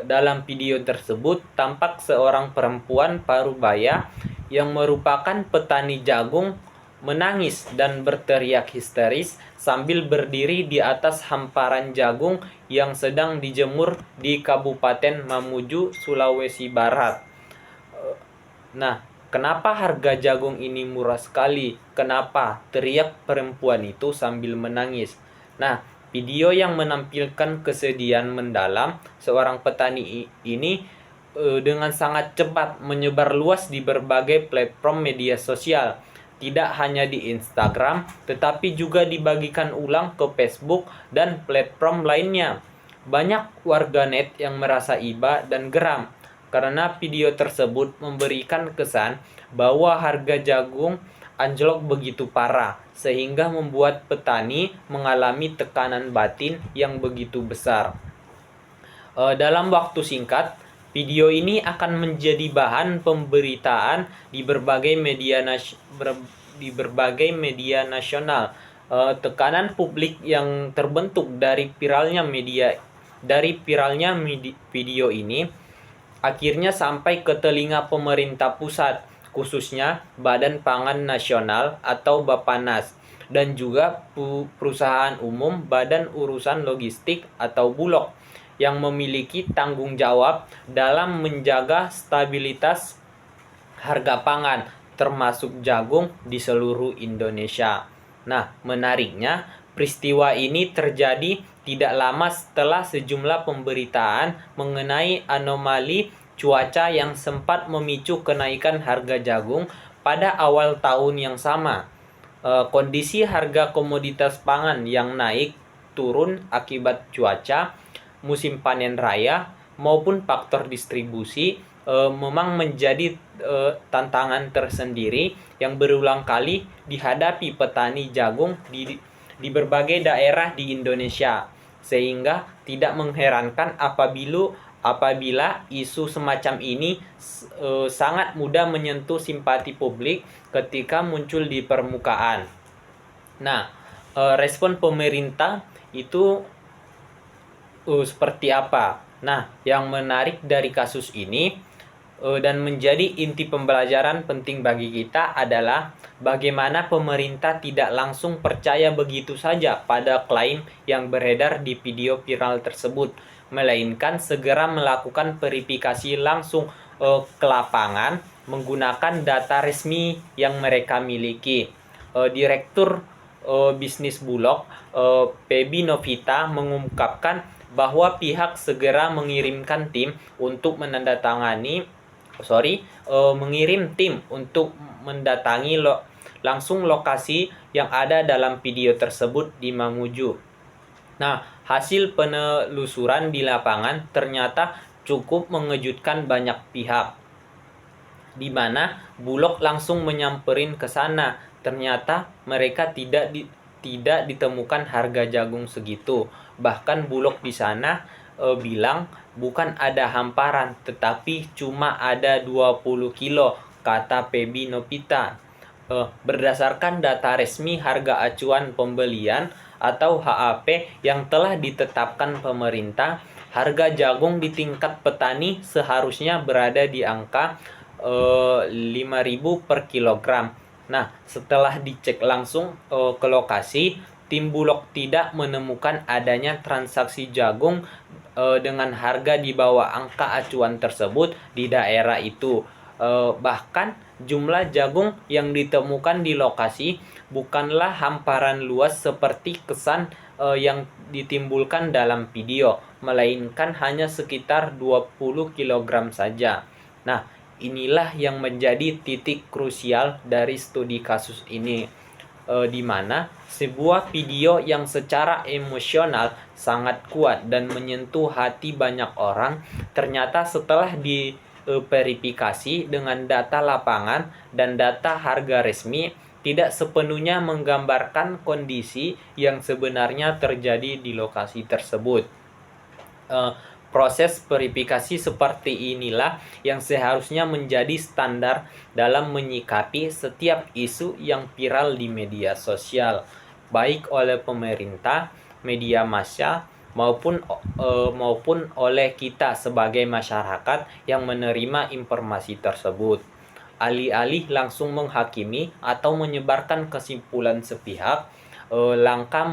Speaker 1: Dalam video tersebut tampak seorang perempuan parubaya yang merupakan petani jagung menangis dan berteriak histeris sambil berdiri di atas hamparan jagung yang sedang dijemur di Kabupaten Mamuju, Sulawesi Barat. Nah, kenapa harga jagung ini murah sekali? Kenapa? Teriak perempuan itu sambil menangis. Nah, video yang menampilkan kesedihan mendalam seorang petani ini dengan sangat cepat menyebar luas di berbagai platform media sosial. Tidak hanya di Instagram, tetapi juga dibagikan ulang ke Facebook dan platform lainnya. Banyak warganet yang merasa iba dan geram karena video tersebut memberikan kesan bahwa harga jagung anjlok begitu parah, sehingga membuat petani mengalami tekanan batin yang begitu besar. Dalam waktu singkat, video ini akan menjadi bahan pemberitaan di berbagai media nasional. Tekanan publik yang terbentuk dari viralnya video ini akhirnya sampai ke telinga pemerintah pusat, khususnya Badan Pangan Nasional atau Bappenas, dan juga perusahaan umum Badan Urusan Logistik atau Bulog, yang memiliki tanggung jawab dalam menjaga stabilitas harga pangan, termasuk jagung di seluruh Indonesia. Nah, menariknya, peristiwa ini terjadi tidak lama setelah sejumlah pemberitaan mengenai anomali cuaca yang sempat memicu kenaikan harga jagung pada awal tahun yang sama. Kondisi harga komoditas pangan yang naik turun akibat cuaca, musim panen raya, maupun faktor distribusi memang menjadi tantangan tersendiri yang berulang kali dihadapi petani jagung di berbagai daerah di Indonesia, sehingga tidak mengherankan apabila isu semacam ini sangat mudah menyentuh simpati publik ketika muncul di permukaan. Nah, respon pemerintah itu seperti apa? Nah, yang menarik dari kasus ini dan menjadi inti pembelajaran penting bagi kita adalah bagaimana pemerintah tidak langsung percaya begitu saja pada klaim yang beredar di video viral tersebut, melainkan segera melakukan verifikasi langsung ke lapangan menggunakan data resmi yang mereka miliki. Direktur Bisnis Bulog Pebi Novita mengungkapkan bahwa pihak segera mengirim tim untuk mendatangi langsung lokasi yang ada dalam video tersebut di Mamuju. Nah, hasil penelusuran di lapangan ternyata cukup mengejutkan banyak pihak, di mana Bulog langsung menyamperin ke sana. Ternyata mereka tidak ditemukan harga jagung segitu. Bahkan Bulog di sana bilang bukan ada hamparan, tetapi cuma ada 20 kilo, kata Pebi Novita. Berdasarkan data resmi harga acuan pembelian atau HAP yang telah ditetapkan pemerintah, harga jagung di tingkat petani seharusnya berada di angka 5.000 per kilogram. Nah, setelah dicek langsung ke lokasi, tim Bulog tidak menemukan adanya transaksi jagung dengan harga di bawah angka acuan tersebut di daerah itu. Bahkan jumlah jagung yang ditemukan di lokasi bukanlah hamparan luas seperti kesan yang ditimbulkan dalam video, melainkan hanya sekitar 20 kg saja. Nah, inilah yang menjadi titik krusial dari studi kasus ini, di mana sebuah video yang secara emosional sangat kuat dan menyentuh hati banyak orang ternyata setelah diverifikasi dengan data lapangan dan data harga resmi tidak sepenuhnya menggambarkan kondisi yang sebenarnya terjadi di lokasi tersebut. Proses verifikasi seperti inilah yang seharusnya menjadi standar dalam menyikapi setiap isu yang viral di media sosial, baik oleh pemerintah, media massa, maupun oleh kita sebagai masyarakat yang menerima informasi tersebut. Alih-alih langsung menghakimi atau menyebarkan kesimpulan sepihak, langkah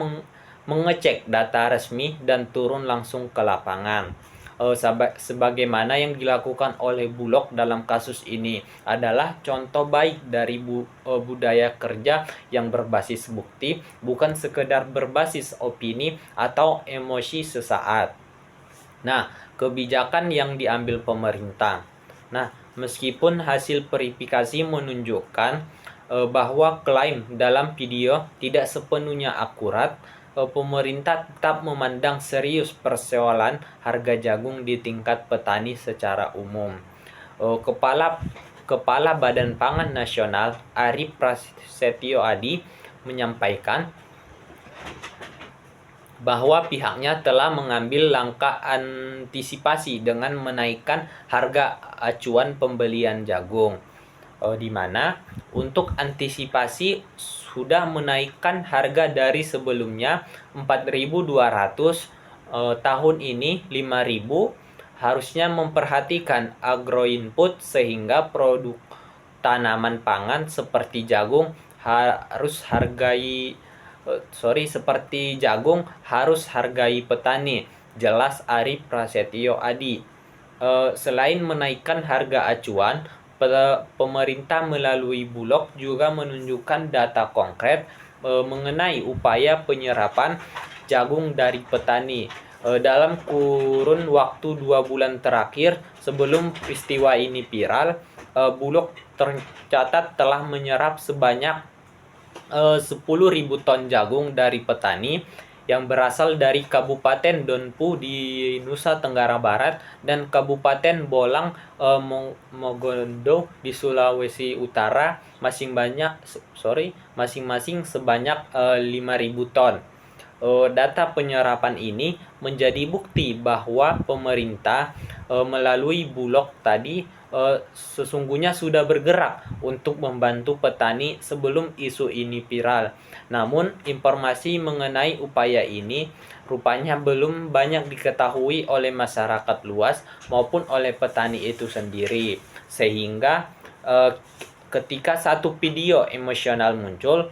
Speaker 1: mengecek data resmi dan turun langsung ke lapangan. Sebagaimana yang dilakukan oleh Bulog dalam kasus ini adalah contoh baik dari budaya kerja yang berbasis bukti, bukan sekedar berbasis opini atau emosi sesaat. Nah, kebijakan yang diambil pemerintah. Nah, meskipun hasil verifikasi menunjukkan bahwa klaim dalam video tidak sepenuhnya akurat, pemerintah tetap memandang serius persoalan harga jagung di tingkat petani secara umum. Kepala Badan Pangan Nasional Ari Prasetyo Adi menyampaikan bahwa pihaknya telah mengambil langkah antisipasi dengan menaikkan harga acuan pembelian jagung, di mana untuk antisipasi sudah menaikkan harga dari sebelumnya 4.200, tahun ini 5.000. Harusnya memperhatikan agroinput sehingga produk tanaman pangan seperti jagung harus hargai petani, jelas Ari Prasetyo Adi. Selain menaikkan harga acuan, pemerintah melalui Bulog juga menunjukkan data konkret mengenai upaya penyerapan jagung dari petani. Dalam kurun waktu 2 bulan terakhir sebelum peristiwa ini viral, Bulog tercatat telah menyerap sebanyak 10.000 ton jagung dari petani yang berasal dari Kabupaten Donpu di Nusa Tenggara Barat dan Kabupaten Bolang Mogondo di Sulawesi Utara masing-masing sebanyak 5.000 ton. Data penyerapan ini menjadi bukti bahwa pemerintah melalui Bulog tadi sesungguhnya sudah bergerak untuk membantu petani sebelum isu ini viral. Namun, informasi mengenai upaya ini rupanya belum banyak diketahui oleh masyarakat luas maupun oleh petani itu sendiri. Sehingga ketika satu video emosional muncul,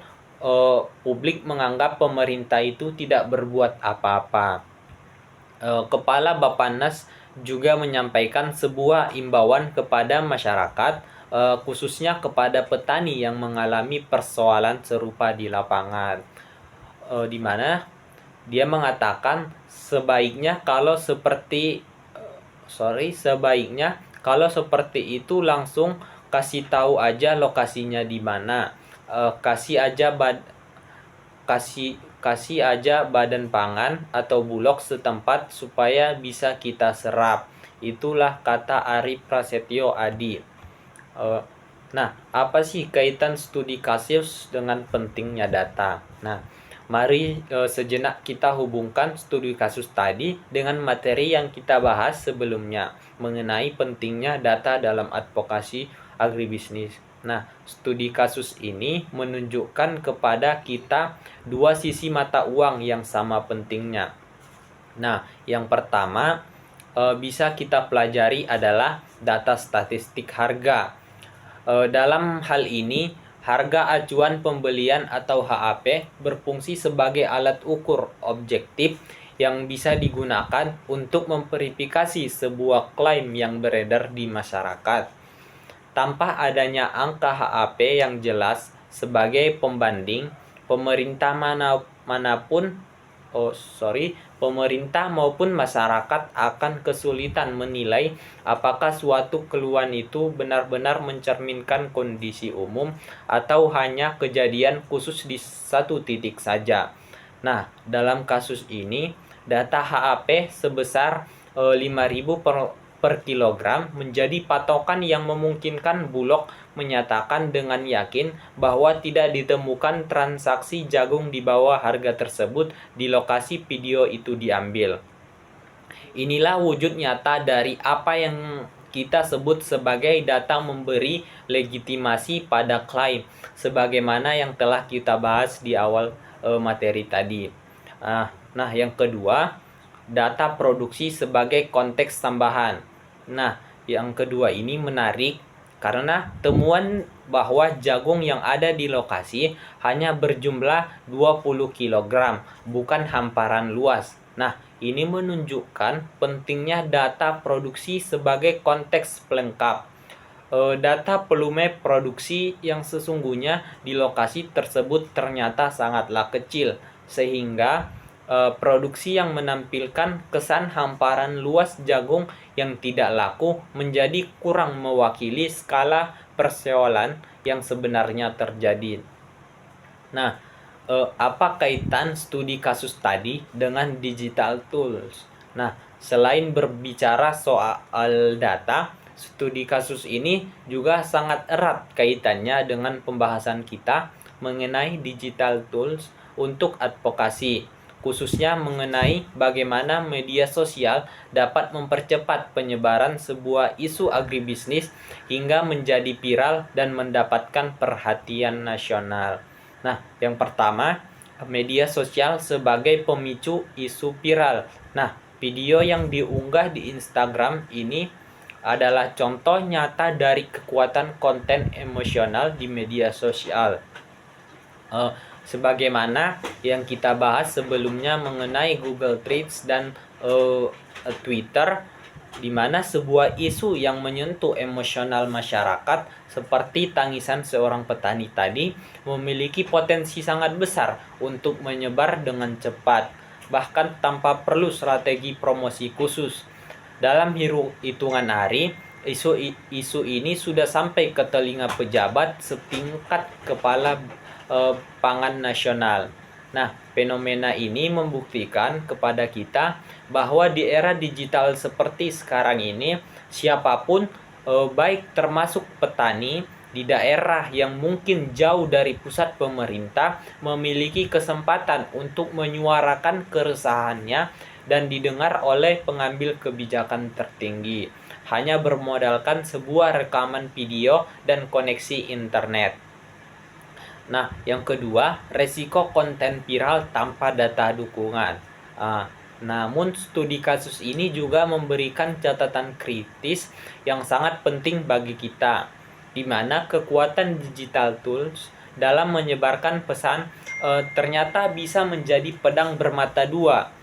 Speaker 1: publik menganggap pemerintah itu tidak berbuat apa-apa. Kepala Bappenas juga menyampaikan sebuah imbauan kepada masyarakat, khususnya kepada petani yang mengalami persoalan serupa di lapangan, di mana dia mengatakan sebaiknya kalau seperti itu langsung kasih tahu aja lokasinya di mana, kasih aja Badan Pangan atau Bulog setempat supaya bisa kita serap. Itulah kata Ari Prasetyo Adi. Nah, apa sih kaitan studi kasus dengan pentingnya data? Nah, mari sejenak kita hubungkan studi kasus tadi dengan materi yang kita bahas sebelumnya mengenai pentingnya data dalam advokasi agribisnis. Nah, studi kasus ini menunjukkan kepada kita dua sisi mata uang yang sama pentingnya. Nah, yang pertama bisa kita pelajari adalah data statistik harga. Dalam hal ini, harga acuan pembelian atau HAP berfungsi sebagai alat ukur objektif yang bisa digunakan untuk memverifikasi sebuah klaim yang beredar di masyarakat. Tanpa adanya angka HAP yang jelas sebagai pembanding, pemerintah maupun masyarakat akan kesulitan menilai apakah suatu keluhan itu benar-benar mencerminkan kondisi umum atau hanya kejadian khusus di satu titik saja. Nah, dalam kasus ini, data HAP sebesar 5.000 per kilogram menjadi patokan yang memungkinkan Bulog menyatakan dengan yakin bahwa tidak ditemukan transaksi jagung di bawah harga tersebut di lokasi video itu diambil. Inilah wujud nyata dari apa yang kita sebut sebagai data memberi legitimasi pada klaim, sebagaimana yang telah kita bahas di awal materi tadi. Nah, yang kedua, data produksi sebagai konteks tambahan. Nah, yang kedua ini menarik karena temuan bahwa jagung yang ada di lokasi hanya berjumlah 20 kg, bukan hamparan luas. Nah, ini menunjukkan pentingnya data produksi sebagai konteks pelengkap. Data volume produksi yang sesungguhnya di lokasi tersebut ternyata sangatlah kecil, sehingga produksi yang menampilkan kesan hamparan luas jagung yang tidak laku menjadi kurang mewakili skala persoalan yang sebenarnya terjadi. Nah, apa kaitan studi kasus tadi dengan digital tools? Nah, selain berbicara soal data, studi kasus ini juga sangat erat kaitannya dengan pembahasan kita mengenai digital tools untuk advokasi, khususnya mengenai bagaimana media sosial dapat mempercepat penyebaran sebuah isu agribisnis hingga menjadi viral dan mendapatkan perhatian nasional. Nah, yang pertama, media sosial sebagai pemicu isu viral. Nah, video yang diunggah di Instagram ini adalah contoh nyata dari kekuatan konten emosional di media sosial. Sebagaimana yang kita bahas sebelumnya mengenai Google Trends dan Twitter, di mana sebuah isu yang menyentuh emosional masyarakat seperti tangisan seorang petani tadi memiliki potensi sangat besar untuk menyebar dengan cepat. bahkan tanpa perlu strategi promosi khusus. Dalam hitungan hari, isu ini sudah sampai ke telinga pejabat setingkat kepala pangan nasional. Nah, fenomena ini membuktikan kepada kita bahwa di era digital seperti sekarang ini, siapapun, baik termasuk petani di daerah yang mungkin jauh dari pusat pemerintah, memiliki kesempatan untuk menyuarakan keresahannya dan didengar oleh pengambil kebijakan tertinggi, hanya bermodalkan sebuah rekaman video dan koneksi internet. Nah, yang kedua, resiko konten viral tanpa data dukungan. Namun, studi kasus ini juga memberikan catatan kritis yang sangat penting bagi kita, di mana kekuatan digital tools dalam menyebarkan pesan ternyata bisa menjadi pedang bermata dua.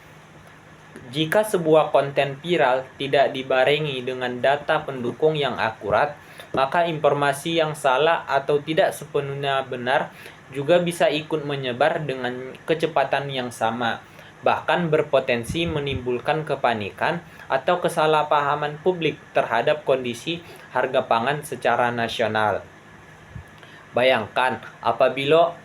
Speaker 1: Jika sebuah konten viral tidak dibarengi dengan data pendukung yang akurat, maka informasi yang salah atau tidak sepenuhnya benar juga bisa ikut menyebar dengan kecepatan yang sama, bahkan berpotensi menimbulkan kepanikan atau kesalahpahaman publik terhadap kondisi harga pangan secara nasional. Bayangkan apabila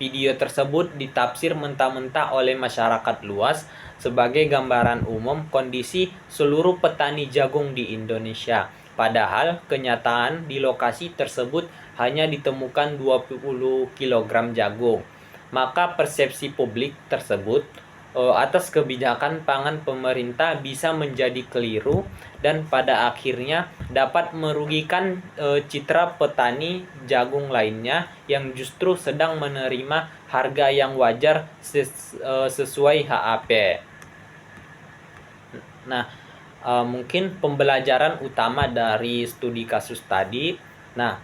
Speaker 1: video tersebut ditafsir mentah-mentah oleh masyarakat luas sebagai gambaran umum kondisi seluruh petani jagung di Indonesia. Padahal kenyataan di lokasi tersebut hanya ditemukan 20 kg jagung. Maka persepsi publik tersebut atas kebijakan pangan pemerintah bisa menjadi keliru dan pada akhirnya dapat merugikan citra petani jagung lainnya yang justru sedang menerima harga yang wajar sesuai HAP. Nah, mungkin pembelajaran utama dari studi kasus tadi. Nah,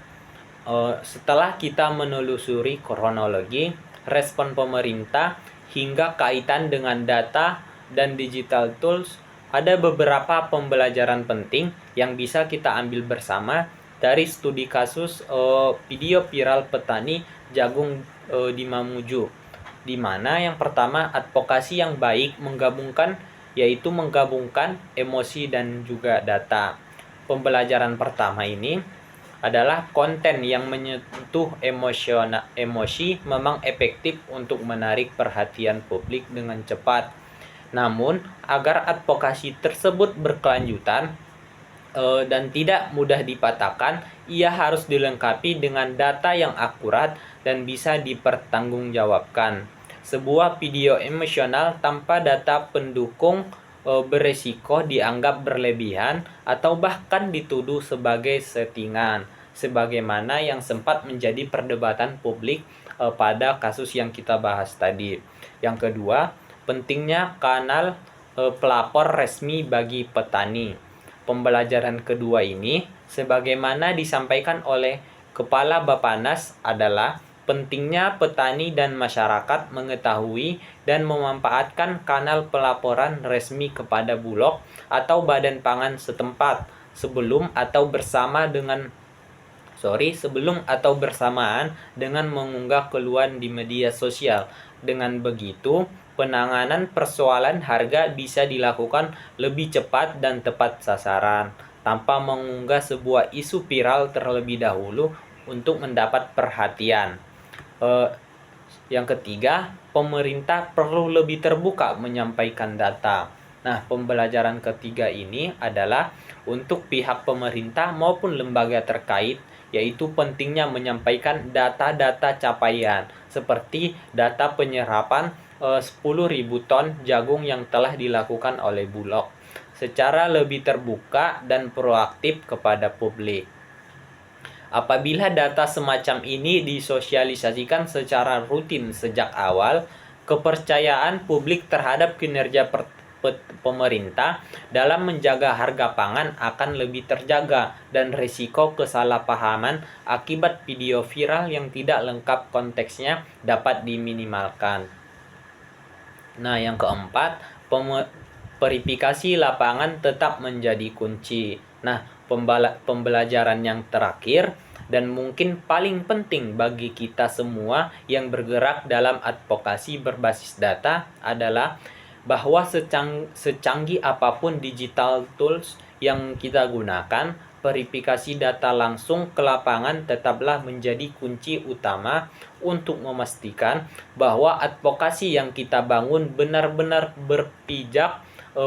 Speaker 1: setelah kita menelusuri kronologi, respon pemerintah, hingga kaitan dengan data dan digital tools, ada beberapa pembelajaran penting yang bisa kita ambil bersama dari studi kasus video viral petani jagung di Mamuju. Di mana yang pertama, advokasi yang baik yaitu menggabungkan emosi dan juga data. Pembelajaran pertama ini adalah konten yang menyentuh emosi memang efektif untuk menarik perhatian publik dengan cepat. Namun, agar advokasi tersebut berkelanjutan dan tidak mudah dipatahkan, ia harus dilengkapi dengan data yang akurat dan bisa dipertanggungjawabkan. Sebuah video emosional tanpa data pendukung beresiko dianggap berlebihan atau bahkan dituduh sebagai settingan, sebagaimana yang sempat menjadi perdebatan publik pada kasus yang kita bahas tadi. Yang kedua, pentingnya kanal pelapor resmi bagi petani. Pembelajaran kedua ini, sebagaimana disampaikan oleh Kepala Bappenas, adalah pentingnya petani dan masyarakat mengetahui dan memanfaatkan kanal pelaporan resmi kepada Bulog atau Badan Pangan setempat sebelum atau bersamaan dengan mengunggah keluhan di media sosial. Dengan begitu, penanganan persoalan harga bisa dilakukan lebih cepat dan tepat sasaran, tanpa mengunggah sebuah isu viral terlebih dahulu untuk mendapat perhatian. Yang ketiga, pemerintah perlu lebih terbuka menyampaikan data. Nah, pembelajaran ketiga ini adalah untuk pihak pemerintah maupun lembaga terkait, yaitu pentingnya menyampaikan data-data capaian, seperti data penyerapan 10.000 ton jagung yang telah dilakukan oleh Bulog, secara lebih terbuka dan proaktif kepada publik. Apabila data semacam ini disosialisasikan secara rutin sejak awal, kepercayaan publik terhadap kinerja pemerintah dalam menjaga harga pangan akan lebih terjaga dan risiko kesalahpahaman akibat video viral yang tidak lengkap konteksnya dapat diminimalkan. Nah, yang keempat, verifikasi lapangan tetap menjadi kunci. Nah, pembelajaran yang terakhir dan mungkin paling penting bagi kita semua yang bergerak dalam advokasi berbasis data adalah bahwa secanggih apapun digital tools yang kita gunakan, verifikasi data langsung ke lapangan tetaplah menjadi kunci utama untuk memastikan bahwa advokasi yang kita bangun benar-benar berpijak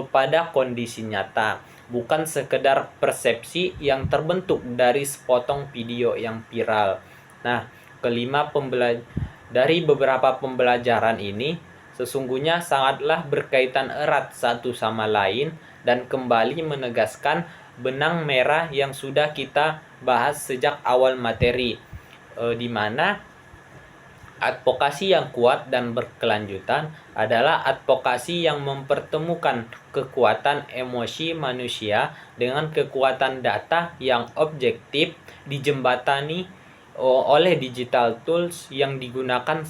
Speaker 1: pada kondisi nyata, bukan sekedar persepsi yang terbentuk dari sepotong video yang viral. Nah, kelima, dari beberapa pembelajaran ini sesungguhnya sangatlah berkaitan erat satu sama lain dan kembali menegaskan benang merah yang sudah kita bahas sejak awal materi, di mana advokasi yang kuat dan berkelanjutan adalah advokasi yang mempertemukan kekuatan emosi manusia dengan kekuatan data yang objektif, dijembatani oleh digital tools yang digunakan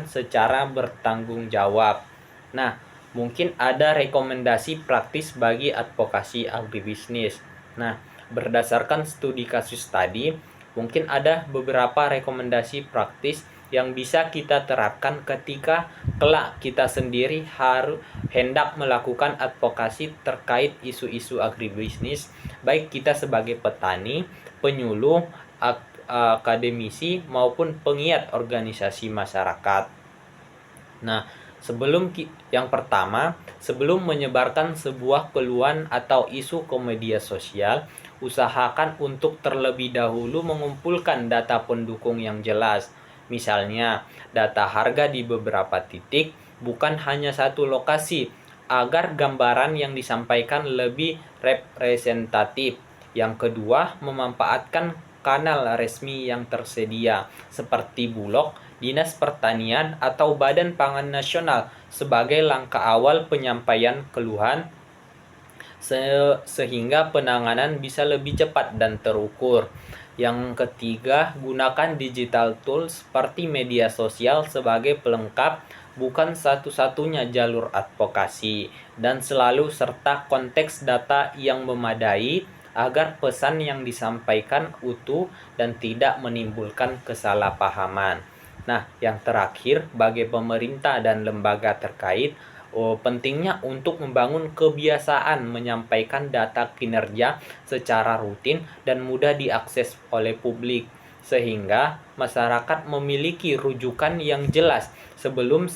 Speaker 1: secara bertanggung jawab. Nah, mungkin ada rekomendasi praktis bagi advokasi agribisnis. Nah, berdasarkan studi kasus tadi, mungkin ada beberapa rekomendasi praktis yang bisa kita terapkan ketika kelak kita sendiri hendak melakukan advokasi terkait isu-isu agribisnis, baik kita sebagai petani, penyuluh, akademisi maupun penggiat organisasi masyarakat. Nah, yang pertama, sebelum menyebarkan sebuah keluhan atau isu ke media sosial, usahakan untuk terlebih dahulu mengumpulkan data pendukung yang jelas. Misalnya, data harga di beberapa titik, bukan hanya satu lokasi, agar gambaran yang disampaikan lebih representatif. Yang kedua, memanfaatkan kanal resmi yang tersedia, seperti Bulog, Dinas Pertanian, atau Badan Pangan Nasional sebagai langkah awal penyampaian keluhan sehingga penanganan bisa lebih cepat dan terukur. Yang ketiga, gunakan digital tools seperti media sosial sebagai pelengkap, bukan satu-satunya jalur advokasi, dan selalu serta konteks data yang memadai agar pesan yang disampaikan utuh dan tidak menimbulkan kesalahpahaman. Nah, yang terakhir, bagi pemerintah dan lembaga terkait, pentingnya untuk membangun kebiasaan menyampaikan data kinerja secara rutin dan mudah diakses oleh publik, sehingga masyarakat memiliki rujukan yang jelas sebelum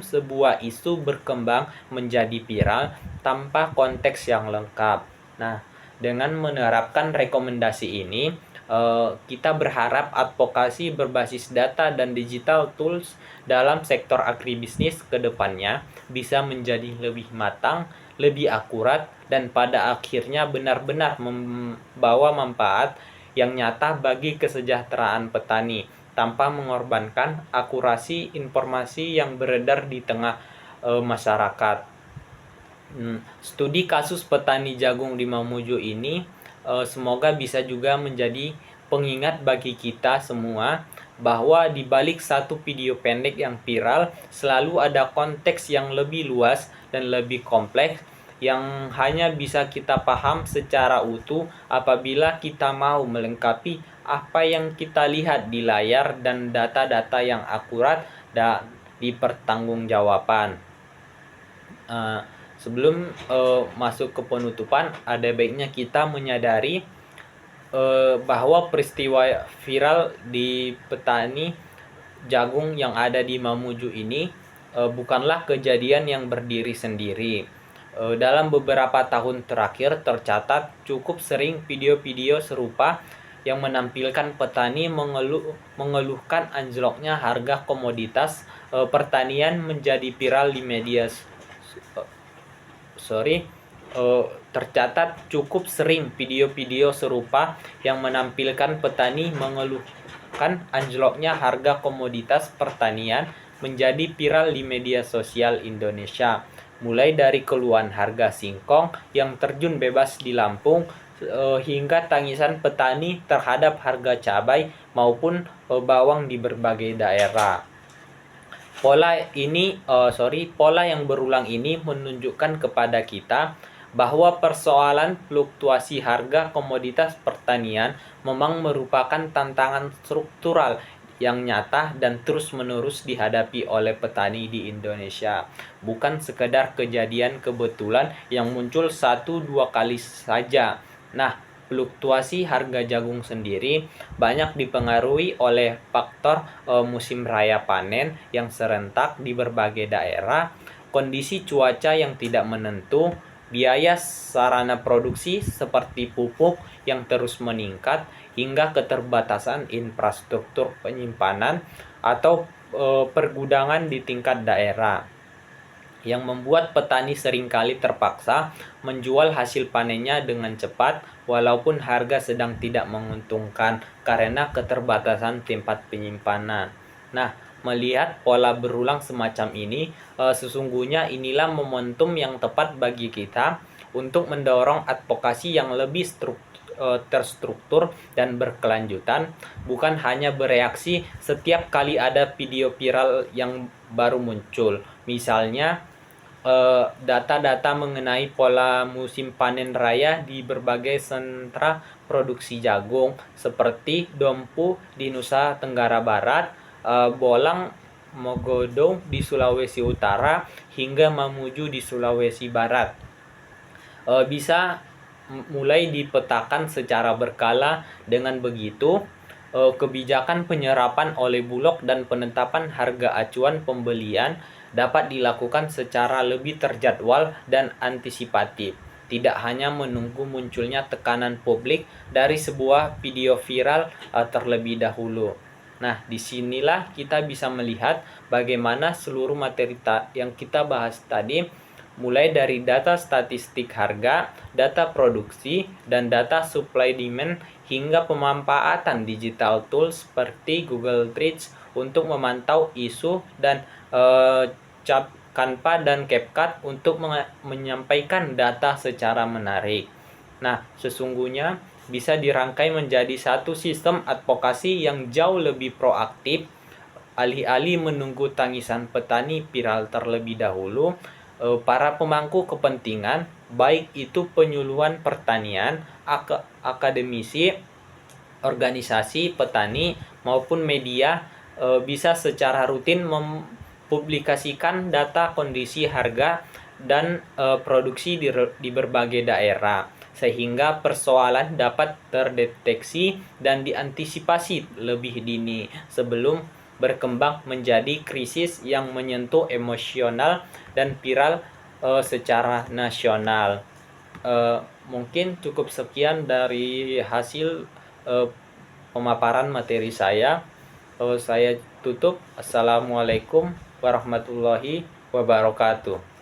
Speaker 1: sebuah isu berkembang menjadi viral tanpa konteks yang lengkap. Nah, dengan menerapkan rekomendasi ini, kita berharap advokasi berbasis data dan digital tools dalam sektor agribisnis ke depannya bisa menjadi lebih matang, lebih akurat, dan pada akhirnya benar-benar membawa manfaat yang nyata bagi kesejahteraan petani tanpa mengorbankan akurasi informasi yang beredar di tengah masyarakat. Studi kasus petani jagung di Mamuju ini semoga bisa juga menjadi pengingat bagi kita semua bahwa di balik satu video pendek yang viral selalu ada konteks yang lebih luas dan lebih kompleks yang hanya bisa kita paham secara utuh apabila kita mau melengkapi apa yang kita lihat di layar dan data-data yang akurat dan dipertanggungjawabkan. Sebelum masuk ke penutupan, ada baiknya kita menyadari bahwa peristiwa viral di petani jagung yang ada di Mamuju ini bukanlah kejadian yang berdiri sendiri. Dalam beberapa tahun terakhir tercatat cukup sering video-video serupa yang menampilkan petani mengeluhkan anjloknya harga komoditas pertanian menjadi viral di media tercatat cukup sering video-video serupa yang menampilkan petani mengeluhkan anjloknya harga komoditas pertanian menjadi viral di media sosial Indonesia. Mulai dari keluhan harga singkong yang terjun bebas di Lampung hingga tangisan petani terhadap harga cabai maupun bawang di berbagai daerah. Pola yang berulang ini menunjukkan kepada kita bahwa persoalan fluktuasi harga komoditas pertanian memang merupakan tantangan struktural yang nyata dan terus-menerus dihadapi oleh petani di Indonesia. Bukan sekedar kejadian kebetulan yang muncul 1-2 kali saja. Nah, fluktuasi harga jagung sendiri banyak dipengaruhi oleh faktor musim raya panen yang serentak di berbagai daerah, kondisi cuaca yang tidak menentu, biaya sarana produksi seperti pupuk yang terus meningkat, hingga keterbatasan infrastruktur penyimpanan atau pergudangan di tingkat daerah, yang membuat petani seringkali terpaksa menjual hasil panennya dengan cepat walaupun harga sedang tidak menguntungkan karena keterbatasan tempat penyimpanan. Nah, melihat pola berulang semacam ini, sesungguhnya inilah momentum yang tepat bagi kita untuk mendorong advokasi yang lebih terstruktur dan berkelanjutan, bukan hanya bereaksi setiap kali ada video viral yang baru muncul. Misalnya, data-data mengenai pola musim panen raya di berbagai sentra produksi jagung seperti Dompu di Nusa Tenggara Barat, Bolang Mogodong di Sulawesi Utara, hingga Mamuju di Sulawesi Barat, bisa mulai dipetakan secara berkala. Dengan begitu, kebijakan penyerapan oleh Bulog dan penetapan harga acuan pembelian dapat dilakukan secara lebih terjadwal dan antisipatif, tidak hanya menunggu munculnya tekanan publik dari sebuah video viral terlebih dahulu. Nah, disinilah kita bisa melihat bagaimana seluruh materi yang kita bahas tadi, mulai dari data statistik harga, data produksi, dan data supply demand, hingga pemanfaatan digital tools seperti Google Trends untuk memantau isu, dan Canva dan CapCut untuk menyampaikan data secara menarik. Nah, sesungguhnya bisa dirangkai menjadi satu sistem advokasi yang jauh lebih proaktif. Alih-alih menunggu tangisan petani viral terlebih dahulu, para pemangku kepentingan, baik itu penyuluhan pertanian, akademisi, organisasi petani, maupun media, bisa secara rutin mempublikasikan data kondisi harga dan produksi di berbagai daerah, sehingga persoalan dapat terdeteksi dan diantisipasi lebih dini sebelum berkembang menjadi krisis yang menyentuh emosional dan viral secara nasional. Mungkin cukup sekian dari hasil pemaparan materi saya. Saya tutup. Assalamualaikum warahmatullahi wabarakatuh.